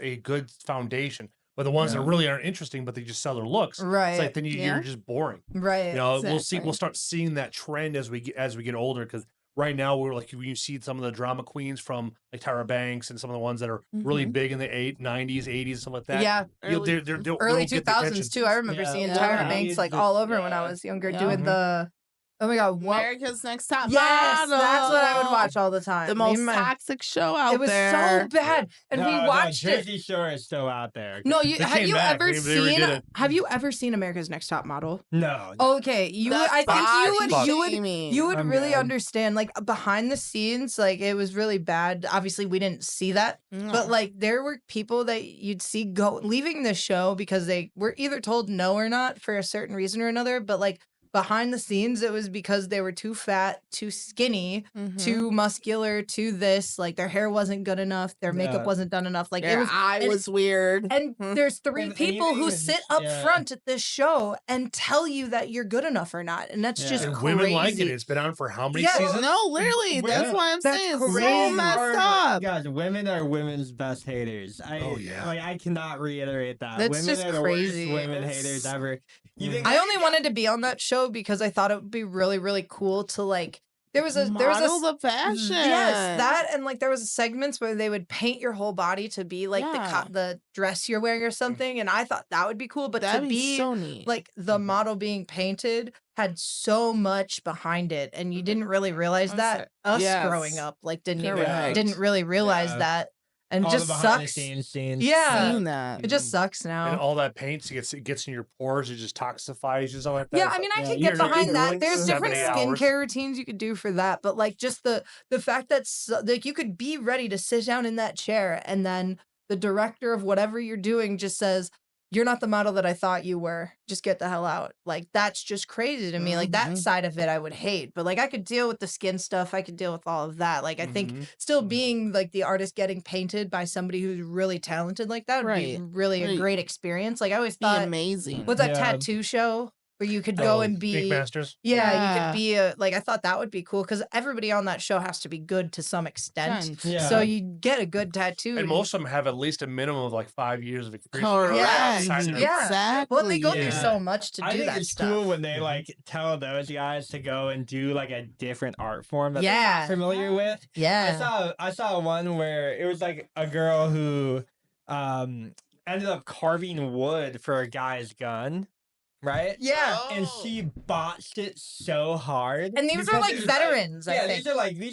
a good foundation. But the ones that Yeah. really aren't interesting, but they just sell their looks. Right. It's like then Yeah. you're just boring. Right. You know, we'll Exactly. start seeing that trend as we get older, because right now we're like, when you see some of the drama queens from like Tyra Banks and some of the ones that are really Mhm. big in the 90s, 80s, stuff like that. Yeah. They'll Early get the 2000s attention. too. I remember Yeah. seeing Yeah. Tyra Banks like all over when I Yeah. was younger Yeah. doing Mhm. the oh my god, what America's Next Top yes, Model. that's what I would watch all the time. The Me most and my- toxic show out it was there. so bad. And we No, watched it. Jersey Shore is still out there. No, They have came you back. ever They redid seen it. have you ever seen America's Next Top Model? No. Okay, you would, That's I think body you would shaming. you would I'm really good. understand like behind the scenes, like it was really bad. Obviously we didn't see that. But like there were people that you'd see leaving the show because they were either told no or not for a certain reason or another, but like behind the scenes it was because they were too fat, too skinny, Mhm. too muscular, too this, like their hair wasn't good enough, their makeup Yeah. wasn't done enough. Like Their it was eye and- was weird. and Mhm. there's three And you people didn't who even- sit up yeah. front at this show and tell you that you're good enough or not. And that's Yeah. just And crazy. women like it. It's been on for how many Yeah. seasons? No, literally. That's Yeah. what I'm That's saying. crazy. So messed up. Guys, women are women's best haters. Oh, yeah. Like I cannot reiterate that. That's women just are the crazy. worst women haters ever. You think I only wanted to be on that show because I thought it would be really, really cool to like. There was a Model the fashion. Yes, that and like there was segments where they would paint your whole body to be like Yeah. the dress you're wearing or something, and I thought that would be cool. But That'd to be so neat. like the model being painted had so much behind it, and you didn't really realize that. Us Yes. growing up, like didn't Correct. really realize Yeah. that. and it All just the behind the sucks. scenes scenes. Yeah, Seen that. it just sucks And now. all that paint it gets in your pores. It just toxifies you, something like that. Yeah, It's I mean, I yeah, could you're get behind that. going There's through different 7 hours. skincare routines you could do for that, but like just the fact that like you could be ready to sit down in that chair, and then the director of whatever you're doing just says, "You're not the model that I thought you were. Just get the hell out." Like that's just crazy to me. Like that Mhm. side of it, I would hate, but like I could deal with the skin stuff. I could deal with all of that. Like I think Mhm. still being like the artist getting painted by somebody who's really talented like that would be Right. really a Right. great experience. Like I always Be thought. amazing. What's that Yeah. tattoo show where you could go Oh, and Ink be? Masters. Yeah, you Yeah. could be like I thought that would be cool because everybody on that show has to be good to some extent. Yeah. So you get a good tattoo. And most of them have at least a minimum of like 5 years of experience. Correct. outside their- Yeah. Exactly. Well, they go through Yeah. so much to I do think that it's stuff. cool when they Mhm. like tell those guys to go and do like a different art form that they're Yeah. not familiar with. Yeah. I saw one where it was like a girl who ended up carving wood for a guy's gun, right? Yeah. And Oh. she botched it so hard. And these are because like it was veterans, I yeah, think. these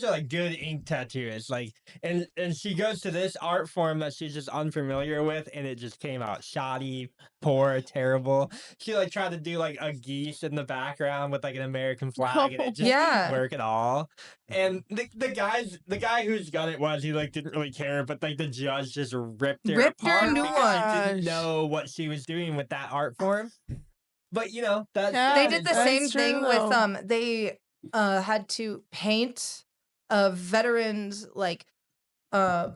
are like good ink tattooists. Like and she goes to this art form that she's just unfamiliar with, and it just came out shoddy, poor, terrible. She like tried to do like a geese in the background with like an American flag, and it just Yeah. didn't work at all. And the guy whose gun it was, he like didn't really care, but like the judge just ripped her Ripped her apart a new because she one. didn't know what she was doing with that art form. But you know, that's Yeah. They did the That's same true, thing though. with they had to paint veterans like oh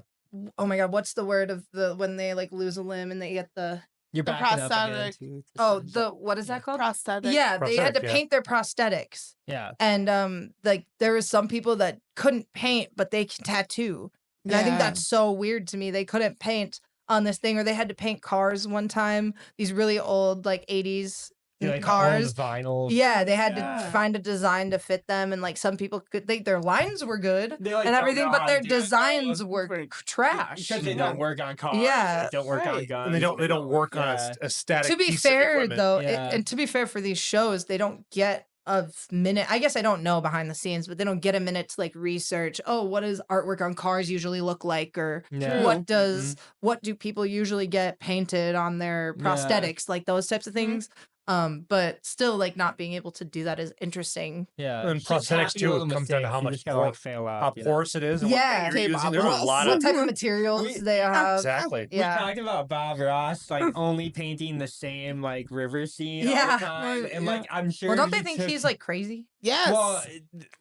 my god, what's the word of the when they like lose a limb and they get the you're The backing up again prosthetic. to oh some- the what is Yeah. that called? Prosthetic. Yeah, they had to Prosthetic, yeah. paint their prosthetics. yeah. And like there was some people that couldn't paint but they can tattoo. And I think Yeah. that's so weird to me. They couldn't paint on this thing, or they had to paint cars one time, these really old like 80s Yeah, like the cars. old vinyl. Yeah, they had Yeah. to find a design to fit them, and like some people could their lines were good They, like, and don't everything, know but how their to do it, though. designs were Right. trash. Because they don't work on cars. Yeah. They don't work on Right. guns. And they don't work on Yeah. a static. To be piece of fair, equipment. though, Yeah. and to be fair for these shows, they don't get a minute. I guess I don't know behind the scenes, but they don't get a minute to like research. Oh, what does artwork on cars usually look like, or Yeah. True. what do people usually get painted on their Yeah. prosthetics, like those types of Mhm. things. But still, like not being able to do that is interesting. Yeah. And It's just prosthetics, happy too, little it comes down to mistakes. how You much just gotta, like, por- fail out. how you know? porous it is. And Yeah. what you're Okay, using. Bob There's a Ross. lot What of type of materials we- they have? exactly. We Yeah. talked about Bob Ross like only painting the same like river scene all Yeah. the time, Right, and yeah. like I'm sure. Well, don't he they think took- he's like crazy? Yes. Well,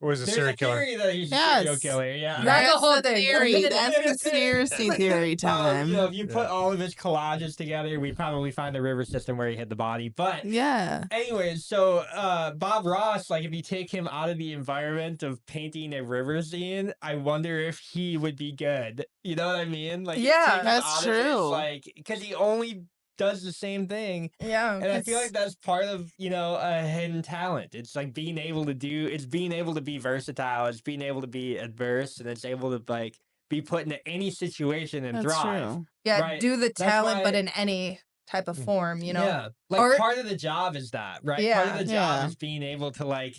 Or is a there's serial a killer? theory that he's a Yes. serial killer. Yeah. Not the whole the thing. theory. That's conspiracy theory time. You know, if you put Yeah. all of his collages together, we probably find the river system where he hid the body. But Yeah. anyways, so Bob Ross, like if you take him out of the environment of painting a river scene, I wonder if he would be good. You know what I mean? Like Yeah, take him that's out of it, true. like because he only does the same thing. Yeah. And I feel It's- like that's part of, you know, a hidden talent. It's like being able to be versatile. It's being able to be adverse, and it's able to like be put into any situation and That's thrive. true. Yeah, Right. do the That's talent, but why- in any type of form, you know? Yeah. Like Or- part of the job is that, right? Part Yeah. of the job Yeah. is being able to like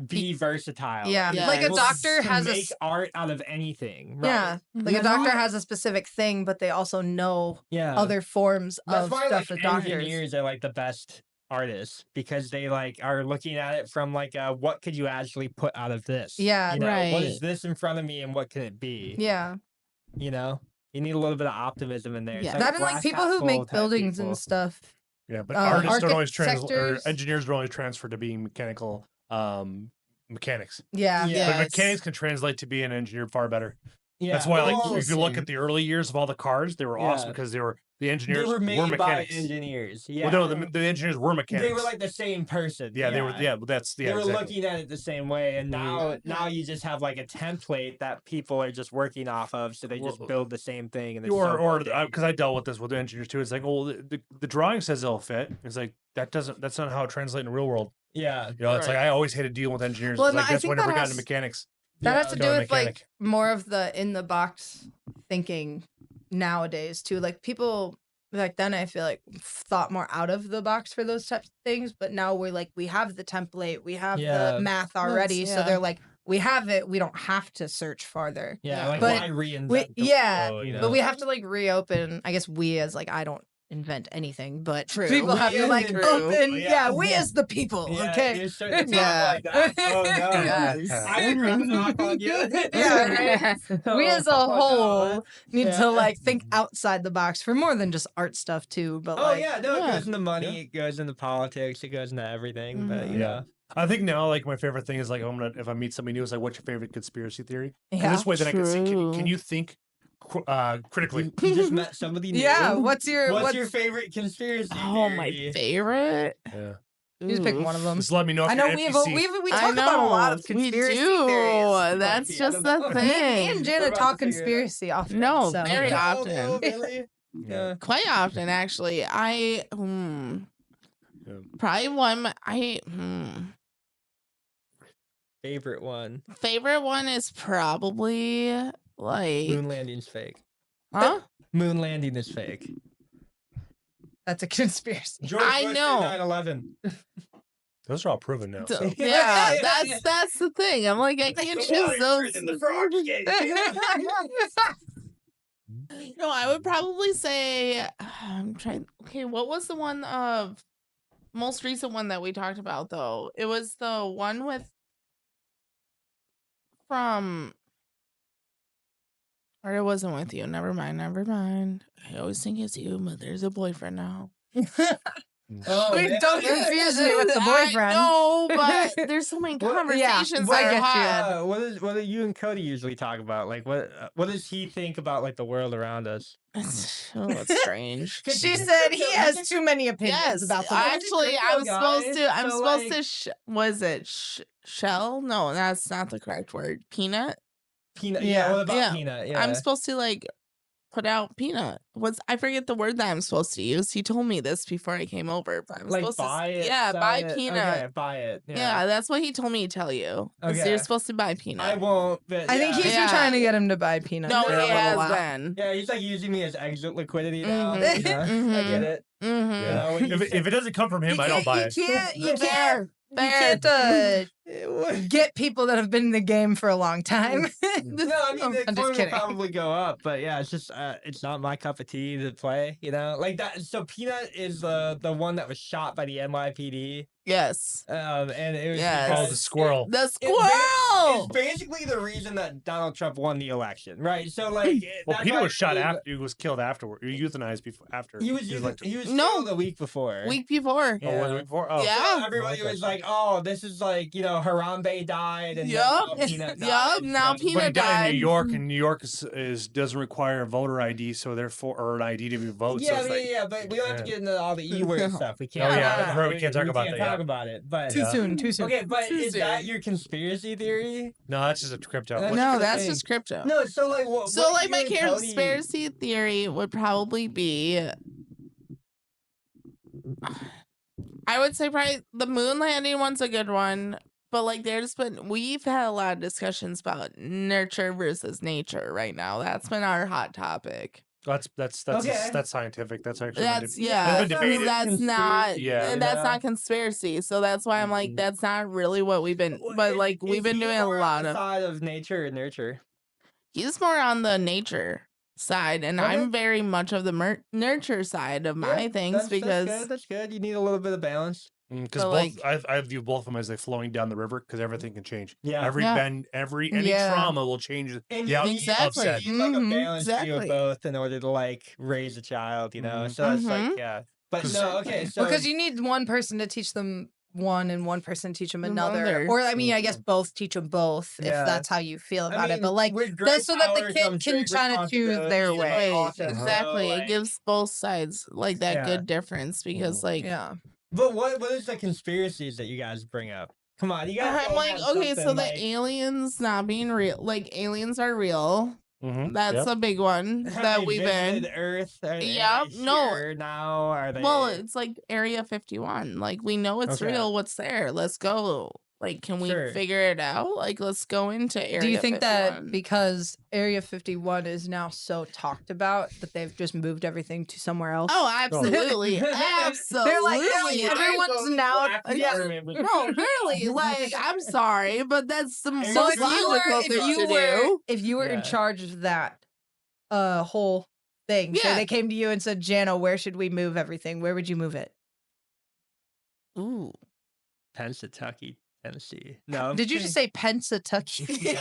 be versatile. Yeah. and Like a able doctor to has a make s- art out of anything. Right? Yeah. Like a Mhm. doctor has a specific thing, but they also know Yeah. other forms That's of why stuff like as doctors. engineers are like the best artists because they like are looking at it from like what could you actually put out of this? Yeah. You know, what is Right. this in front of me and what can it be? Yeah. You know? You need a little bit of optimism in there. It's Yeah. like That and like glass people half who full make type buildings people. and stuff. Yeah, but Um, artists don't always architectures- or engineers don't always transfer to being mechanical mechanics. Yeah. Yeah. But Yes. mechanics can translate to being an engineer far better. Yeah. That's why, like, Well, if you look at the early years of all the cars, they were awesome Yeah. because the they engineers were made by mechanics. engineers. Yeah. Well, no, the engineers were mechanics. they were like the same person. yeah, they were. Yeah, but that's They yeah, were exactly. looking at it the same way, and Mhm. now you just have like a template that people are just working off of, so they just Well, build the same thing. And it's Or so because I dealt with this with the engineers too. It's like, well, the drawing says it'll fit. It's like that's not how it translates in the real world. yeah, You know, it's like Right. I always hated dealing with engineers. Well, It's no, like I that's think why I never that got has- into mechanics. That Yeah. has to do Become a with like mechanic. more of the in the box thinking nowadays too. Like people back then I feel like thought more out of the box for those types of things, but now we have the template, we have Yeah. the math already, so yeah. they're like, we have it. We don't have to search farther. Yeah, like But why reinvent? But we have to like reopen. I guess we as like I don't invent anything, but True. people We have to as like the open. people, Yeah, we as the people. Yeah, Okay. you're starting to talk Yeah. like that. Oh no. Yes. I would rather knock on you. Yeah, right. We as a Oh, no. whole need Yeah. to like think outside the box for more than just art stuff too. But Oh like, yeah, no, it Yeah. goes into money, it goes into politics, it goes into everything. But you know, I think now, like my favorite thing is like if I meet somebody new, it's like, what's your favorite conspiracy theory? And Yeah. this way, then I can see. Can True. you think critically? you just met somebody new. yeah. What's your favorite conspiracy Oh, my theory? favorite. Yeah. You just pick Oof. one of them. Just let me know. If I know you're we NPC. talk about a lot of We conspiracy do. theories. That's I just don't the know. Me thing. and We're Janna about talk to figure it out. conspiracy often. No, so. very No, often. no, really? Yeah. Quite often, actually. Yeah. Probably one. Favorite one. Favorite one is probably like, Moon landing's fake. huh? Moon landing is fake. That's a conspiracy. George I Bush did know. 9/11. Those are all proven now. So- So. yeah, that's the thing. I'm like, I can't choose those. No, I would probably say I'm trying. Okay, what was the one of most recent one that we talked about though? It was the one with from, or it wasn't with you. Never mind. I always think it's you, but there's a boyfriend now. Oh, Wait, yeah. don't confuse me with the boyfriend. No, but there's so many conversations I I get you. had. What do you and Cody usually talk about? Like what does he think about like the world around us? Oh, it's strange. She said he has too many opinions Yes, about the world. actually, crypto I'm guy, supposed to. I'm so, supposed like- to. Was it shell? No, that's not the correct word. Peanut. Peanut. Yeah. Yeah. What about Yeah. peanut? Yeah. I'm supposed to like put out peanut. I forget the word that I'm supposed to use. He told me this before I came over, but I'm like supposed buy to. it. Yeah, sell buy it. peanut. Okay, buy it. Yeah. That's what he told me to tell you. So Okay. you're supposed to buy peanut. I won't. But I think yeah. he's been Yeah. trying to get him to buy peanut. no, for a he little has while. been. Yeah, he's like using me as exit liquidity now. Mhm, You know? I mhm. get it. Mm-hmm. You know, when you If it doesn't come from him, I don't buy it. You Fair. can't get people that have been in the game for a long time. No, I mean the I'm just coin will kidding. probably go up, but yeah, it's just it's not my cup of tea to play, you know, like that. So Peanut is the one that was shot by the NYPD, Yes. and it was Yes. because Oh, the squirrel. The It's squirrel. basically the reason that Donald Trump won the election, right? So like, Well, that's Peter why was shot I believe after. He was killed afterward. He was euthanized before. After He was like, No. killed a week before. Week before. oh, was it before? Oh, Yeah. So everybody Okay. was like, "Oh, this is like Harambe died, and Yup. now Peanut died." Yup, now So- Peanut But he died in died. New York, and New York is doesn't require a voter ID, so therefore, or an ID to be voted. Yeah, so it's like, yeah, but we don't have to yeah. get into all the E-word stuff. We can't. Oh, yeah, talk that's about right, it. we can't talk about can't that, talk yeah. about it. But Too soon. okay, but Too is that soon. your conspiracy theory? No, that's just a crypto. That's No, the that's thing. just crypto. No, so like what? So, what like, you my and Cody- conspiracy theory would probably be, I would say probably the moon landing one's a good one, but like we've had a lot of discussions about nurture versus nature right now. That's been our hot topic. That's Okay. that's scientific. That's actually That's been yeah, been debated. that's not Yeah. that's not conspiracy. So that's why I'm like that's not really what we've been. Well, But is- like we've is been he doing a more on lot the of. side of nature and nurture. He's more on the nature side, and Okay. I'm very much of the nurture side of my Yeah, things because that's good. You need a little bit of balance. Because But, both like- I view both of them as they flowing down the river because everything can change. Yeah. Every Yeah. bend, any Yeah. trauma will change And the you need, Exactly. you need like a Mhm, balance view exactly. of both in order to like raise a child, you know. So that's like yeah. But 'Cause- no, okay. So Because you need one person to teach them one and one person to teach them another. Another. Or, I mean, I guess both teach them both Yeah. if that's how you feel I about mean, it. But, like, with great that's so that the power kid comes can great try to choose their responsibility, way. and Right, also, exactly. like- It gives both sides like that Yeah. good difference because like Yeah. But what is the conspiracies that you guys bring up? Come on, you guys. I'm all like, have okay, so something, the like, aliens not being real, like aliens are real. Mhm, That's yep. a big one have that they we've visited been. Earth. Are they Yep, no. here now are they? Well, it's like Area 51. Like we know it's Okay. real. What's there? Let's go. Like, can we Sure. figure it out? Like, let's go into Area Do you think 51. that because Area 51 is now so talked about that they've just moved everything to somewhere else? Oh, absolutely. Absolutely. They're like everyone's now. Yeah. No, really. Like, I'm sorry, but that's the most So if logical thing to do. you were in Yeah. charge of that whole thing, so Yeah. they came to you and said, Janna, where should we move everything? Where would you move it? Ooh. Pennsylvania, Tennessee. No. Did you just say Pennsylvania?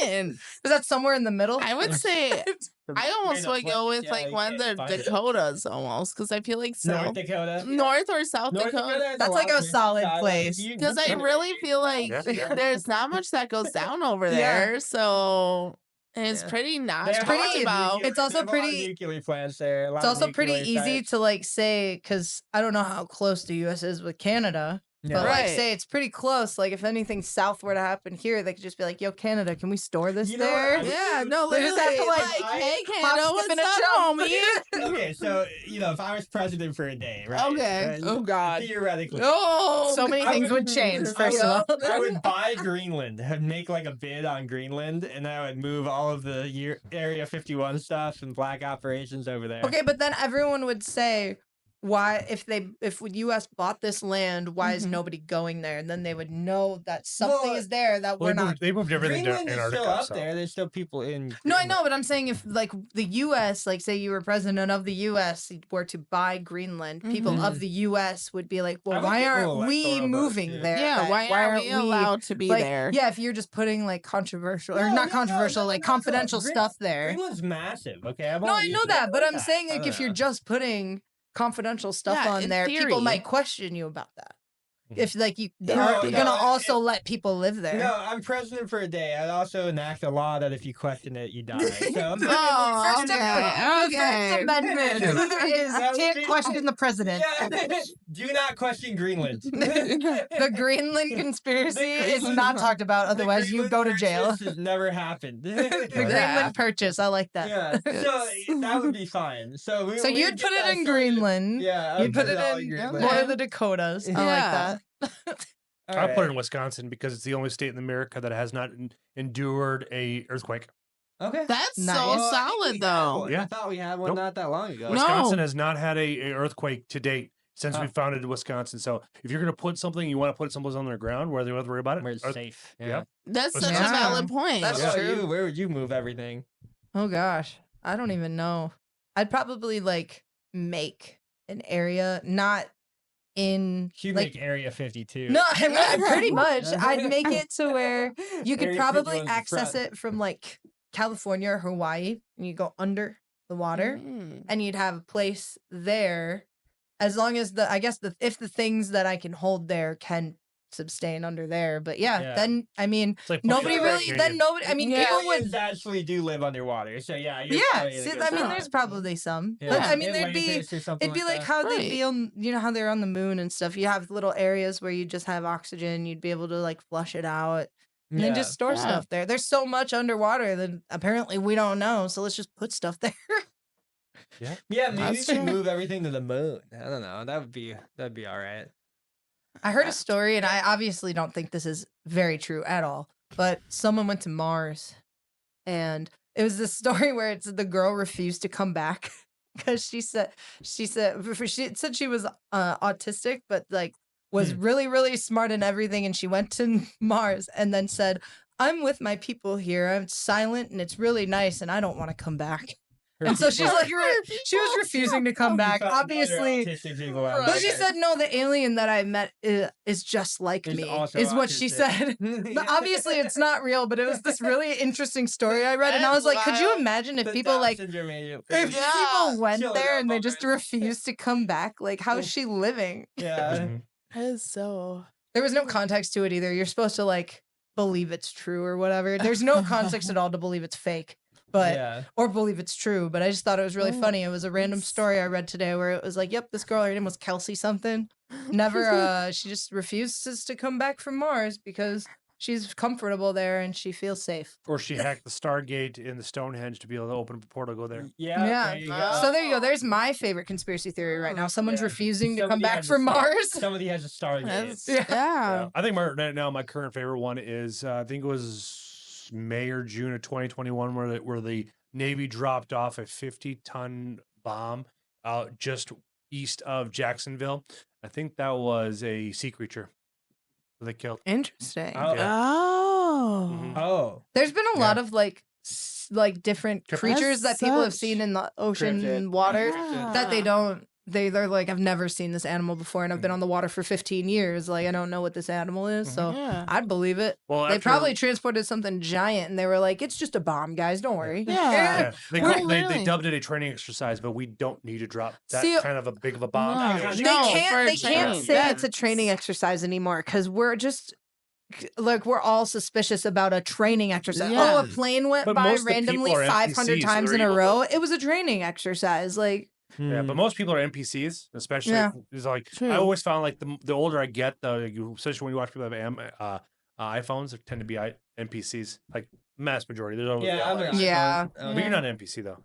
And Is that somewhere in the middle? I would say I almost would go with like one of the Dakotas almost because I feel like North South, Dakota? North or South Dakota. That's like a solid place. Because I really feel like Yeah. there's not much that goes down over Yeah. there, so it's Yeah. pretty not They have pretty- a lot of about. nuclear- it's also they have a lot of pretty- nuclear plants there. a lot It's of also pretty nuclear easy sites. to like say because I don't know how close the U.S. is with Canada, Yeah. but like Right. say it's pretty close. Like if anything south were to happen here, they could just be like, "Yo, Canada, can we store this You know what? there?" I- Yeah, no, They just have to, literally, like, hey, hop, Canada, skip, what's and a up, jump. homie? Okay, so if I was president for a day, right? Okay. Oh, God. Theoretically. No, So many things would change. First of all, I would buy Greenland, and make like a bid on Greenland, and I would move all of the Area 51 stuff and black operations over there. okay, but then everyone would say, "Why, if the U.S. bought this land, why is Mhm. nobody going there?" And then they would know that something Well, is there that we're not. They moved everything to Greenland is still Antarctica. up So. there. There's still people in. No, I Greenland. know, but I'm saying if like the U.S., like say you were president of the U.S. were to buy Greenland, people Mhm. of the U.S. would be like, I "Well, would why get a aren't little we electoral vote, moving too. there? Yeah, Like, why aren't we allowed to be like, there? Yeah, if you're just putting like controversial or No, not no, controversial, no, like no, confidential Green- stuff there. Greenland's massive. Okay, I've No, only I know used it that, but one I'm time. saying I like don't if you're know. just putting confidential stuff Yeah, on in there, people theory. might question you about that. Mhm. If like you No, are no, gonna if- also let people live there. No, I'm president for a day. I'd also enact a law that if you question it, you die. So I'm Oh, First okay. First Amendment is That would can't be- question the president. Yeah. Do not question Greenland. The Greenland conspiracy is Greenland- not talked about, The otherwise you Greenland go to jail. Purchase has never happened. The Yeah. Greenland Purchase, I like that. Yeah, so that would be fine. So So we'd you'd get put it that in started. Greenland. Yeah, I You'd would put it all in Greenland. one of the Dakotas. I Yeah. like that. All I put it right. in Wisconsin because it's the only state in America that has not endured a earthquake. Okay. That's Nice. so Well, I think solid, we had though. one. Yeah. I thought we had one Nope. not that long ago. No. Wisconsin has not had a earthquake to date since Oh. we founded Wisconsin. So if you're going to put something, you want to put it someplace on the ground where they don't have to worry about it. Where it's Earth- safe. Yeah. That's such a Yeah. valid point. That's What about true. you? Where would you move everything? Oh gosh, I don't even know. I'd probably like make an area not in You like make Area 52. no, pretty much. I'd make it to where you could Area probably 51's the access front. it from like California or Hawaii, and you go under the water, Mm. and you'd have a place there, as long as I guess if the things that I can hold there can sustain under there. But yeah, Yeah. then I mean, It's like nobody putting a really. Grand Then Canyon. nobody. I mean, Yeah. people would. Aliens actually do live underwater. So yeah. You're Yeah, probably in a see, good I mean, spot. there's probably some. Yeah. But I mean, there'd be. Atlantis or something It'd be like that. how they'd Right. be on, you know, how they're on the moon and stuff. You have little areas where you just have oxygen. You'd be able to like flush it out and then just store Yeah. stuff there. There's so much underwater that apparently we don't know. So let's just put stuff there. Yeah, maybe That's you should true. move everything to the moon. I don't know. That'd be all right. I heard a story, and I obviously don't think this is very true at all, but someone went to Mars, and it was this story where it's the girl refused to come back because she said she said she was autistic, but like was really, really smart and everything, and she went to Mars and then said, "I'm with my people here. I'm silent, and it's really nice, and I don't want to come back." And so she's like, she was refusing to come back, obviously. But she said, no, the alien that I met is just like Is me, also is what she said. But obviously, it's not real, but it was this really interesting story I read. And I was like, could you imagine if people like, if Yeah. people went Chilling there out and they on just it. refused to come back? Like, how is she living? Yeah. Mhm. That is so. There was no context to it either. You're supposed to like believe it's true or whatever. There's no context at all to believe it's fake. But yeah. or believe it's true. But I just thought it was really Oh, funny. It was a random that's- story I read today where it was like, yep, this girl, her name was Kelsey something. Never, she just refuses to come back from Mars because she's comfortable there and she feels safe. Or she hacked the Stargate in the Stonehenge to be able to open up a portal, go there. Yeah, Yeah. there you go. So there you go. There's my favorite conspiracy theory right now. Someone's Yeah. refusing to come Somebody back has a from star- Mars. Somebody has a Stargate. That's- Yeah. yeah. I think right now my current favorite one is I think it was May or June of 2021 where the Navy dropped off a 50-ton bomb out just east of Jacksonville. I think that was a sea creature that they killed. Interesting. Oh. Yeah. Oh. Mhm. Oh. There's been a Yeah. lot of like different Cryptids. creatures that That's people have such- seen in the ocean Cryptid. and water Yeah. that they don't. They're like, I've never seen this animal before, and I've been on the water for 15 years. Like, I don't know what this animal is, so Yeah. I'd believe it. Well, They after- probably transported something giant, and they were like, "It's just a bomb, guys. Don't worry." Yeah. Yeah, they, We're call- they literally- dubbed it a training exercise, but we don't need to drop that See, kind of a big of a bomb. No. Yeah. They No, for can't. a They can't training. say it's a That's- training exercise anymore because we're just like we're all suspicious about a training exercise. Yeah. Oh, a plane went But by most of the randomly people are 500 NPCs, times so in they're a able row. It was a training exercise. Like, Yeah, but most people are NPCs, especially Yeah. is like True. I always found like the older I get, especially when you watch people have iPhones, there tend to be NPCs, like mass majority. There's always Yeah, I'm an Yeah. iPhone. but you're not an NPC though.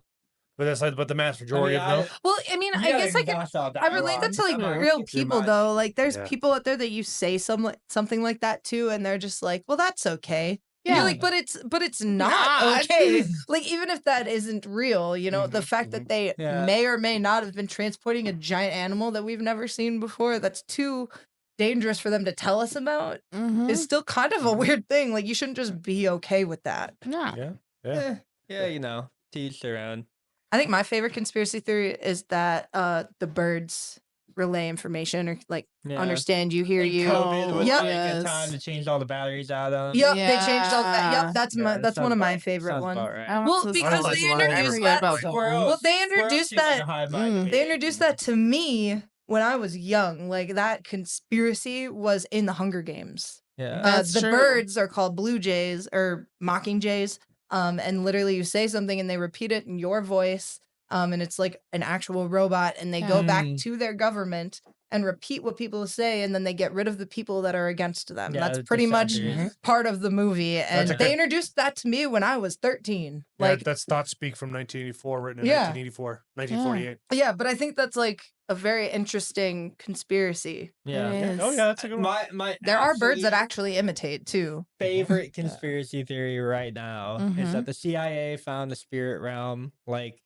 But that's like the mass majority of them. well, I mean, I guess I relate that to like True. real people though. Like, there's Yeah. people out there that you say something like that to, and they're just like, "Well, that's okay." Yeah. You're like, but it's not Not. okay. Like, even if that isn't real, you know, the Mhm, fact that they Yeah. may or may not have been transporting a giant animal that we've never seen before, that's too dangerous for them to tell us about, Mhm. is still kind of a weird thing. Like, you shouldn't just be okay with that. Yeah. Yeah. Yeah, you know, to each their own. I think my favorite conspiracy theory is that the birds relay information or like Yeah. understand you, hear And you. COVID was Yep. like Yes. a time to change all the batteries out of them. Yep, they changed all that. Yeah. Yep, that's Yeah, that's one of my favorite sounds ones. about right. I Well, was because like, they I introduced forgot that. about that one. Well, they introduced that. Mm. They introduced that to me when I was young. Like, that conspiracy was in the Hunger Games. Yeah. That's The true. birds are called blue jays or mocking jays. And literally you say something and they repeat it in your voice. And it's like an actual robot, and they go back Mm. to their government and repeat what people say, and then they get rid of the people that are against them. Yeah, That's the pretty much dissenters. part of the movie. And a they good- introduced that to me when I was 13. Yeah, Like, that's Thought Speak from 1984, written in Yeah. 1984, 1948. yeah, but I think that's like a very interesting conspiracy. Yeah. It Oh is. yeah, that's a good one. My There are birds that absolute actually imitate too. favorite conspiracy theory right now is Mhm. that the CIA found the spirit realm like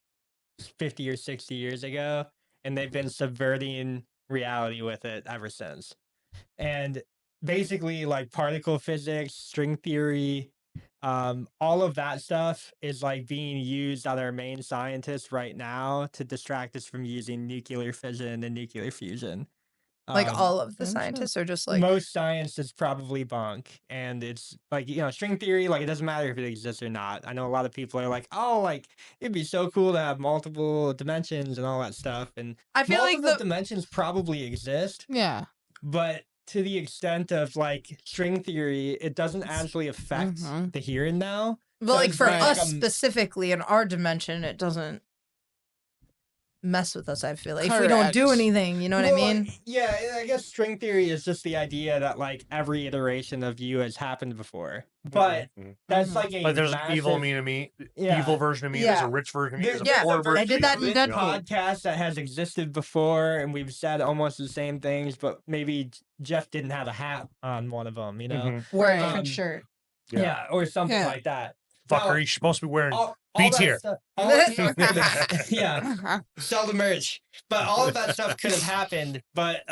50 or 60 years ago, and they've been subverting reality with it ever since. And basically, like particle physics, string theory, all of that stuff is like being used by our main scientists right now to distract us from using nuclear fission and nuclear fusion. Like, Um, all of the Interesting. scientists are just like, most science is probably bunk, and it's like, you know, string theory, like it doesn't matter if it exists or not. I know a lot of people are like, oh, like it'd be so cool to have multiple dimensions and all that stuff, and I feel like multiple the dimensions probably exist, Yeah. but to the extent of like string theory, it doesn't actually affect Mhm. the here and now. But like it's for like, us specifically in our dimension, it doesn't mess with us. I feel like if we don't do Correct. anything, you know what I Well, mean? Yeah, I guess string theory is just the idea that like every iteration of you has happened before, but Mhm. that's Mhm. like a Like there's an evil massive- me to me, Yeah. evil version of me. There's Yeah. a rich version of me. There's a Yeah, poor I version. did that of in me. this Deadpool. podcast that has existed before, and we've said almost the same things, but maybe Jeff didn't have a hat on one of them, you know? Mhm. Wear a Right. different shirt. Yeah. Or something Yeah. like that. Fucker, Now, you're supposed to be wearing all B that tier. stuff- all that- yeah, sell the merch. But all of that stuff could have happened, but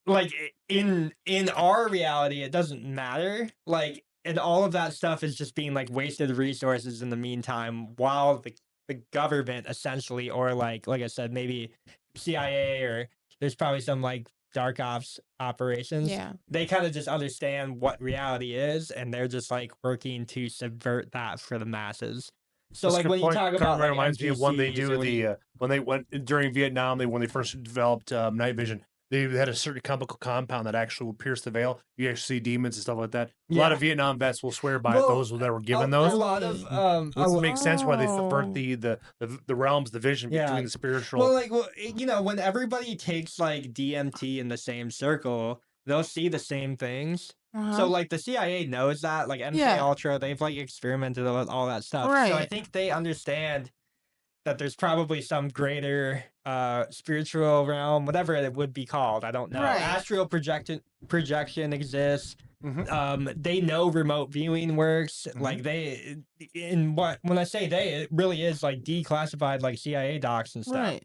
like in our reality, it doesn't matter. Like, and all of that stuff is just being like wasted resources in the meantime, while the government essentially, or like I said, maybe CIA, or there's probably some like dark ops operations. Yeah. They kind of just understand what reality is, and they're just like working to subvert that for the masses. So That's a like good when you point. talk Kinda about like, reminds me of when they NPCs, do or when you- when they went during Vietnam. When they first developed night vision, they had a certain chemical compound that actually will pierce the veil. You actually see demons and stuff like that. A lot Yeah. of Vietnam vets will swear by Well, those that were given a those. lot of Which makes sense why they Oh. subvert the realms, the vision Yeah. between the spiritual. well, like, you know, when everybody takes like DMT in the same circle, they'll see the same things, So like the CIA knows that, like MK Yeah. Ultra, they've like experimented with all that stuff. So I Right. think they understand that there's probably some greater spiritual realm, whatever it would be called. I don't know. Right. Astral projection exists. Mhm. They know remote viewing works. Like when I say they, it really is like declassified like CIA docs and stuff. Right.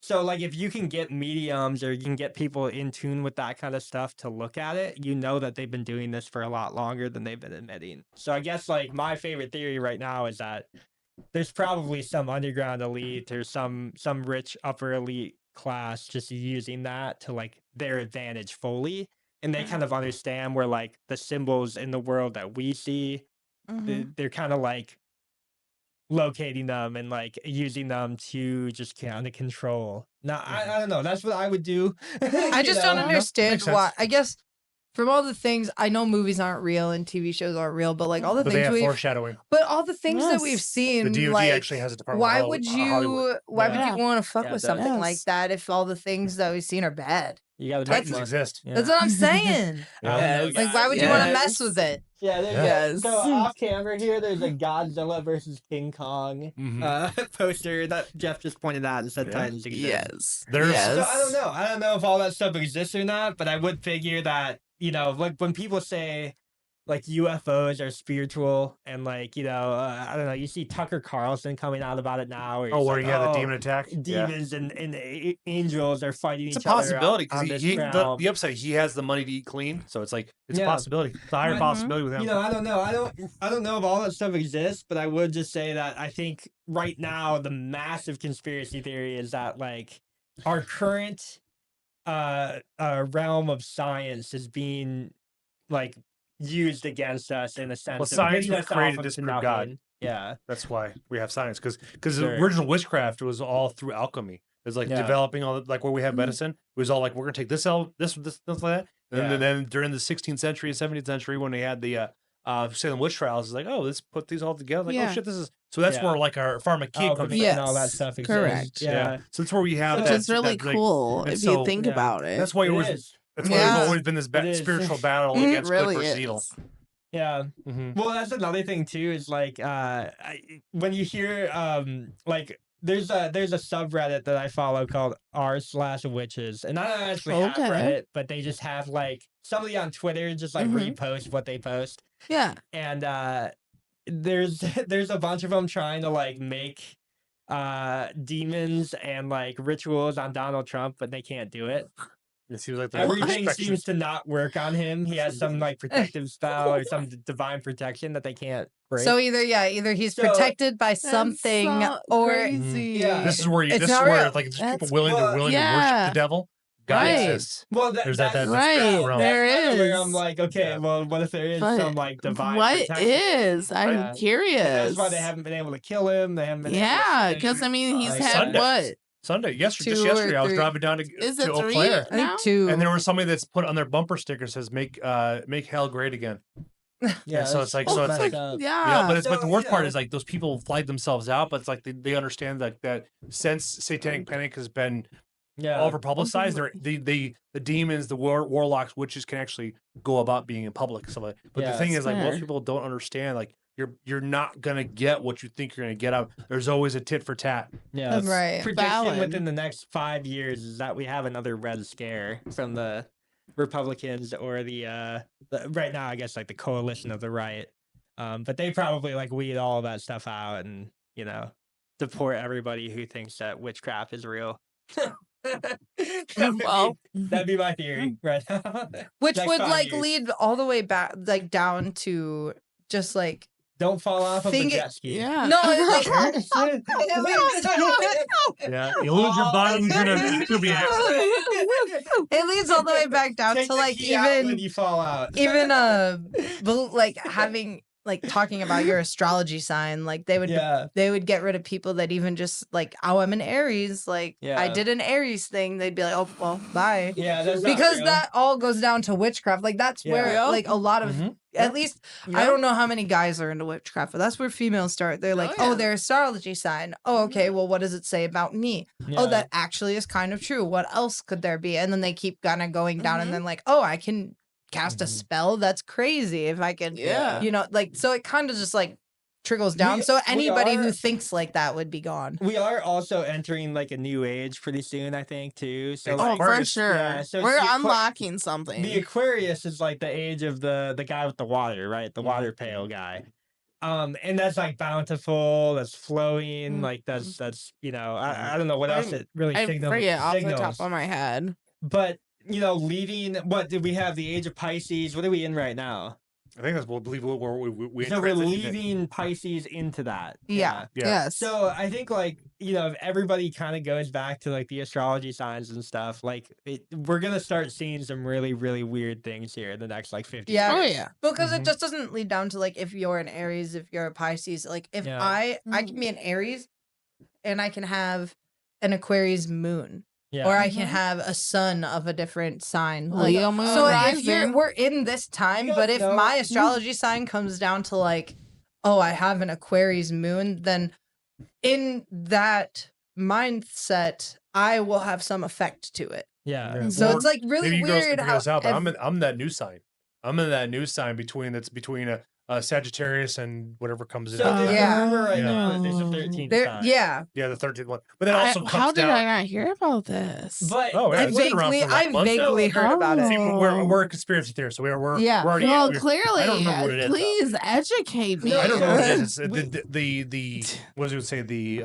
So like if you can get mediums or you can get people in tune with that kind of stuff to look at it, you know that they've been doing this for a lot longer than they've been admitting. So I guess like my favorite theory right now is that there's probably some underground elite or some rich upper elite class just using that to like their advantage fully. And they kind of understand where like the symbols in the world that we see, they're kind of like locating them and like using them to just kind of control. Now, I don't know. That's what I would do. I just don't understand makes sense. why. I guess from all the things I know, movies aren't real and TV shows aren't real, but like all the But they things have we've, foreshadowing. but all the things that we've Yes. seen, The DoD like, actually has a department. why of would Hollywood. why would Yeah. you want to fuck Yeah, with it something does. like that if all the things that we've seen are bad? You got to Titans exist. That's what I'm saying. Yes. Like, why would you want to mess with it? Yeah, there's Yes. so off camera here, there's a Godzilla versus King Kong poster that Jeff just pointed out and said Yeah. Titans exist. Yes. There's- yes. So I don't know. I don't know if all that stuff exists or not, but I would figure that, you know, like when people say like UFOs are spiritual and like, you know, I don't know, you see Tucker Carlson coming out about it now. Where Oh, he's where like, you had the demon attack? Demons and angels are fighting It's each a other possibility on because this realm. the upside, he has the money to eat clean, so it's like it's a Yeah. possibility. It's a higher Mhm. possibility with him. You know, I don't know. I don't know if all that stuff exists, but I would just say that I think right now the massive conspiracy theory is that like our current realm of science is being like used against us in a sense. Well, of science getting was us created off to of disprove God. nothing. Yeah. That's why we have science, because Sure. the original witchcraft was all through alchemy. It was like Yeah. developing all the, like where we have medicine. It was all like we're gonna take this like that. And Yeah. then during the 16th century and 17th century, when they had the Salem witch trials, it's like, oh, let's put these all together. Like, Yeah. oh shit, this is so that's Yeah. where like our pharmakeia comes Alchemy from. and all that Yes, stuff exists. correct. Yeah. So that's where we have Which that. is really that, like, cool and if so- you think yeah. about it. That's why It it was. is. That's why Yeah. there's always been this It is. spiritual battle It against really good versus is. evil. Yeah. Mm-hmm. Well, that's another thing too. Is like when you hear like there's a subreddit that I follow called r/witches, and I don't actually have Okay. Reddit, but they just have like somebody on Twitter just like repost what they post, Yeah. and there's a bunch of them trying to like make demons and like rituals on Donald Trump, but they can't do it. It seems like the Everything inspection- seems to not work on him. He has some like protective spell or some divine protection that they can't break. So either he's So- protected by That's something so or crazy. Yeah. This is where It's this is not where real. like there's That's- people willing to worship yeah. the devil. God Right. exists. well, There's that Right, realm. there that's kinda where is. I'm like, okay, Yeah. well, what if there is But some like divine What protection? is? I'm Yeah. curious. That's why they haven't been able to kill him. They haven't been. Yeah, able to because I mean, he's Like had Sunday. what? Sunday, just Two or yesterday, I was three. driving down to Is it Eau 3 Claire, I now? think 2. and there was somebody that's put on their bumper sticker says "Make hell great again." Yeah, so it's like- that's so it's messed like- up. Yeah. Yeah, but So, the worst you part know- is like those people flag themselves out, but it's like they understand that since Satanic Panic has been Yeah. over publicized, the demons, the warlocks, witches can actually go about being in public. So, but Yeah, the thing that's is, like most fair. people don't understand, like you're not gonna get what you think you're gonna get out. There's always a tit for tat. Yeah, That's right. Prediction Valid. within the next 5 years is that we have another Red Scare from the Republicans or the right now I guess like the coalition of the right. But they probably like weed all of that stuff out and you know deport everybody who thinks that witchcraft is real. Well, That'd be my theory right now. Which Next would 5 like years. lead all the way back like down to just like Don't fall off of the Think it- jet ski. yeah. no it, like, Yeah, you lose your bottom, you're gonna you'll be happy. it leads all the way back down Take to the like key out when even you fall out. like having like talking about your astrology sign, like they would Yeah. they would get rid of people that even just like, oh, I'm an Aries, like I Yeah. did an Aries thing. They'd be like, oh well, bye. Yeah, that's not Because real. that all goes down to witchcraft. Like that's where Yeah. like a lot of Mhm. at least I don't know how many guys are into witchcraft, but that's where females start. They're like, yeah. oh, their astrology sign. Oh, okay, well, what does it say about me? Oh, Yeah. that actually is kind of true. What else could there be? And then they keep kind of going down and then like, oh, I can cast a spell, that's crazy. If I can, Yeah. you know, like, so it kind of just like trickles down. So anybody who thinks like that would be gone. We are also entering like a new age pretty soon, I think, too. So Oh, Oh, like, for Aquarius. sure. Yeah, so We're it's the unlocking something. the Aquarius is like the age of the guy with the water, right? The water Mm-hmm. pail guy. And that's like bountiful, that's flowing, like Mm-hmm. that's you know, I don't know what else it really I forget off the signals. top of my head. But you know, leaving what did we have? The age of Pisces. What are we in right now? I think that's what we So we're transitioned it. leaving Pisces into that. Yeah. Yeah. Yes. So I think like, you know, if everybody kind of goes back to like the astrology signs and stuff, like we're going to start seeing some really, really weird things here in the next like 50 Yeah. Oh years. yeah. Because it Mhm. just doesn't lead down to like if you're an Aries, if you're a Pisces. Like if Yeah. I can be an Aries and I can have an Aquarius moon. Yeah. Or I can Mhm. have a sun of a different sign. Like, Leo moon so if rising. we're in this time, You but don't if know. my astrology sign comes down to like, oh, I have an Aquarius moon, then in that mindset, I will have some effect to it. Yeah. Yeah. So Or it's like really maybe you girls weird can figure how this out, but I'm that new sign. I'm in that new sign between a Sagittarius and whatever comes in. So after that. yeah. remember right Yeah. now, there's a 13th there, sign. yeah. Yeah, the 13th one. But then also How comes did down. I not hear about this? But Oh, yeah, I it's been around vaguely, for like I months. vaguely heard about it. See, Oh. we're a conspiracy theorist, so we're Yeah. already. Well, we're- clearly, I don't remember what it is. though. please educate me. No, I don't know what it Yeah. is. It's the what was it say the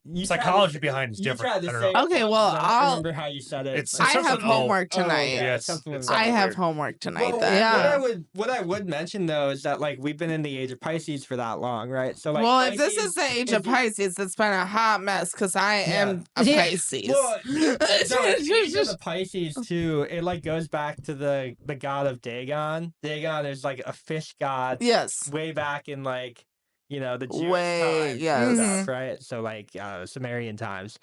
you tried to psychology say- behind it's you different. tried to I don't say know. it, Okay, but well, I don't I'll- remember how you said it. It's- but- I have something- homework Oh, tonight. yeah, Yeah, it's something with something I that. have weird. homework tonight. Well, then. Yeah. what I would mention though is that like we've been in the age of Pisces for that long, right? So like, well, if this Pisces- is the age if of you- Pisces, it's been a hot mess because I am a Yeah. Pisces. Well, no, age of the Pisces too. It like goes back to the god of Dagon. Dagon is like a fish god yes. way back in like, you know, the Jewish Way, times yes. and stuff, right? So like Sumerian times.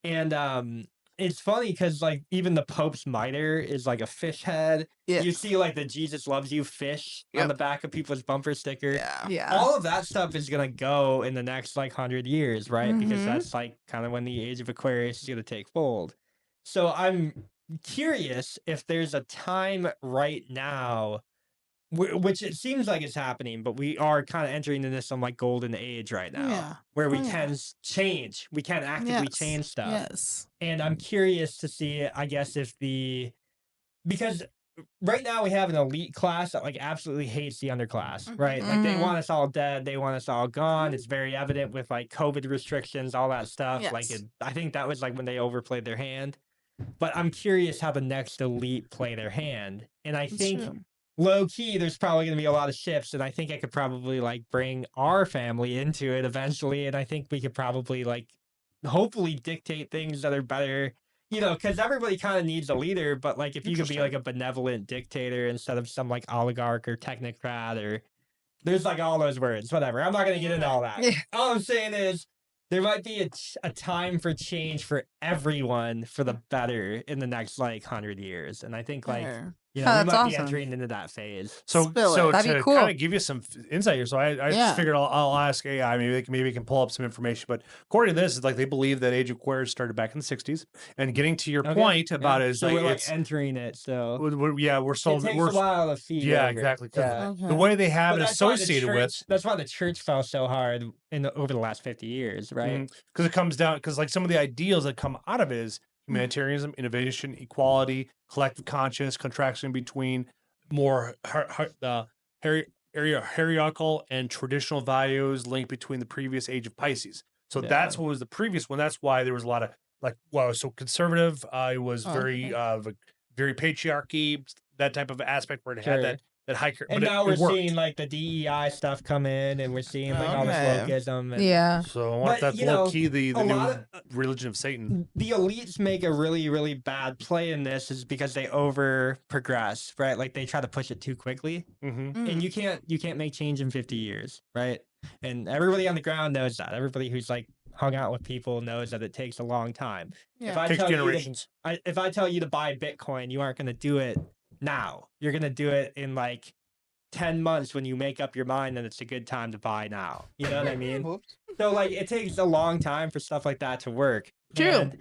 And it's funny because like even the Pope's mitre is like a fish head. Yes. You see like the Jesus loves you fish on Yep. the back of people's bumper sticker. Yeah. Yeah. All of that stuff is gonna go in the next like 100 years, right? Because Mhm. that's like kind of when the age of Aquarius is gonna take hold. So I'm curious if there's a time right now, which it seems like it's happening, but we are kind of entering into some like golden age right now, Yeah. where we Oh, yeah. can change, we can actively Yes. change stuff. Yes. And I'm curious to see, I guess, because right now we have an elite class that like absolutely hates the underclass, right? Like they Mhm. want us all dead, they want us all gone. It's very evident with like COVID restrictions, all that stuff. Like Yes. I think that was like when they overplayed their hand. But I'm curious how the next elite play their hand. And I That's think true. low key, there's probably going to be a lot of shifts. And I think I could probably like bring our family into it eventually. And I think we could probably like hopefully dictate things that are better, you know, because everybody kind of needs a leader. But like if you could be like a benevolent dictator instead of some like oligarch or technocrat or there's like all those words, whatever. I'm not going to get into all that. Yeah. All I'm saying is there might be a time for change for everyone for the better in the next like 100 years. And I think like, Fair. you know, Oh, we that's might be awesome. entering into that phase. So, Spill so it. That'd be to cool. kind of give you some insight here, so I Yeah. just figured I'll ask AI. Maybe it can pull up some information. But according to this, it's like they believe that Age of Aquarius started back in the '60s. And getting to your Okay, point about yeah. it is So like we're like it's entering it. So we're so it takes we're a while to feed. yeah, over. exactly. 'Cause Yeah. Okay. the way they have But it that's why the associated with church- that's why the church fell so hard over the last 50 years, right? because it comes down because like some of the ideals that come out of it is humanitarianism, innovation, equality, collective conscience, contraction between more hierarchical and traditional values linked between the previous age of Pisces. So Yeah. that's what was the previous one. That's why there was a lot of like, wow, so conservative. It was very very patriarchy, that type of aspect where it had Sure. that high. And but now it we're worked. seeing like the DEI stuff come in, and we're seeing like all this Okay. wokeism. And Yeah. So I wonder But, if that's you know, low key the a new lot of- religion of Satan. the elites make a really, really bad play in this is because they over progress, right? Like they try to push it too quickly. Mm-hmm. And you can't make change in 50 years, right? And everybody on the ground knows that. Everybody who's like hung out with people knows that it takes a long time. If Yeah. I Takes tell you to, generations. if I tell you to buy Bitcoin, you aren't going to do it now. You're going to do it in like 10 months when you make up your mind that it's a good time to buy now. You know what I mean? So like it takes a long time for stuff like that to work. True. And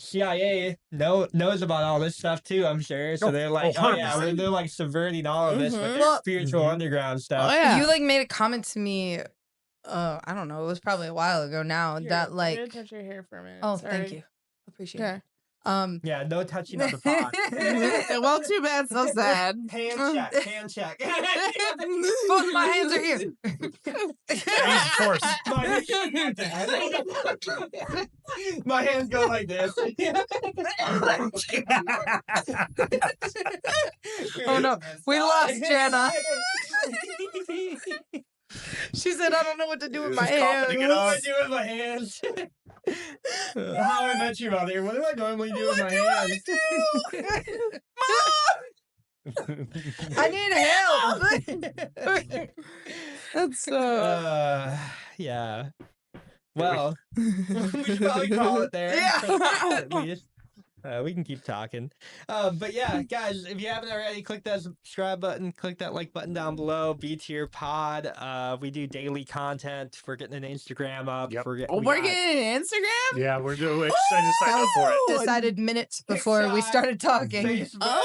CIA knows about all this stuff too, I'm sure. So they're like, oh yeah, 100%. they're like subverting all of this with their Well- spiritual underground stuff. Oh yeah. You like made a comment to me. I don't know. It was probably a while ago now. Here, that I'm like. gonna touch your hair for a minute. Oh, Sorry. thank you. Appreciate Okay. it. Yeah, no touching of the pot. Well, too bad. So sad. Hand check, hand check. Both of my hands are here. Of course. My hands go like this. Oh no, we lost Janna. She said, "I don't know what to do with my hands." What do I do with my hands? How I Met Your Mother. What do I normally do with my hands? I need help. That's Yeah. Well, we should probably call it there. Yeah. At least. We can keep talking. But yeah, guys, if you haven't already, click that subscribe button, click that like button down below. B Tier Pod. We do daily content. We're getting an Instagram up. Yep. we're got- getting an Instagram. Yeah, we're doing. I just signed up for it. Decided minutes before we started talking. Facebook,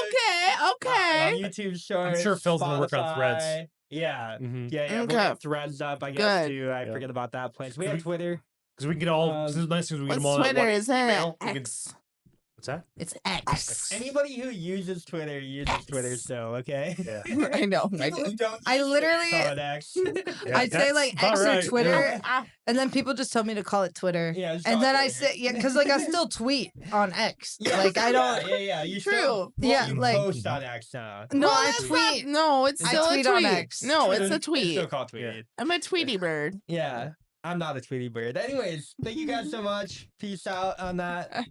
Okay. YouTube Shorts. I'm sure Phil's gonna work on Threads. Spotify. Yeah. Mhm. Yeah, Okay. we'll get Threads up, I guess, Good. too. I Yeah. forget about that place. We have Twitter. Because we can get all. This is nice because we get What's them all. Twitter? What, Is that email? We can- X? What's that? It's X. Anybody who uses Twitter uses Twitter still, okay? Yeah. I know. I People do. who don't I use literally- Twitter call it X. Yeah, I'd say that's like about X or right, Twitter, yeah. and then people just told me to call it Twitter. Yeah, just And call then it I Twitter. say, yeah, because like I still tweet on X. Yeah, Like I don't. Yeah. You True. still, Yeah, you like- post on X now. No, Well, I that's not- tweet. No, it's I still a tweet tweet. on X. No, it's a It's tweet. still called tweet. I'm a Tweety bird. Yeah. I'm not a Tweety bird. Anyways, thank you guys so much. Peace out on that.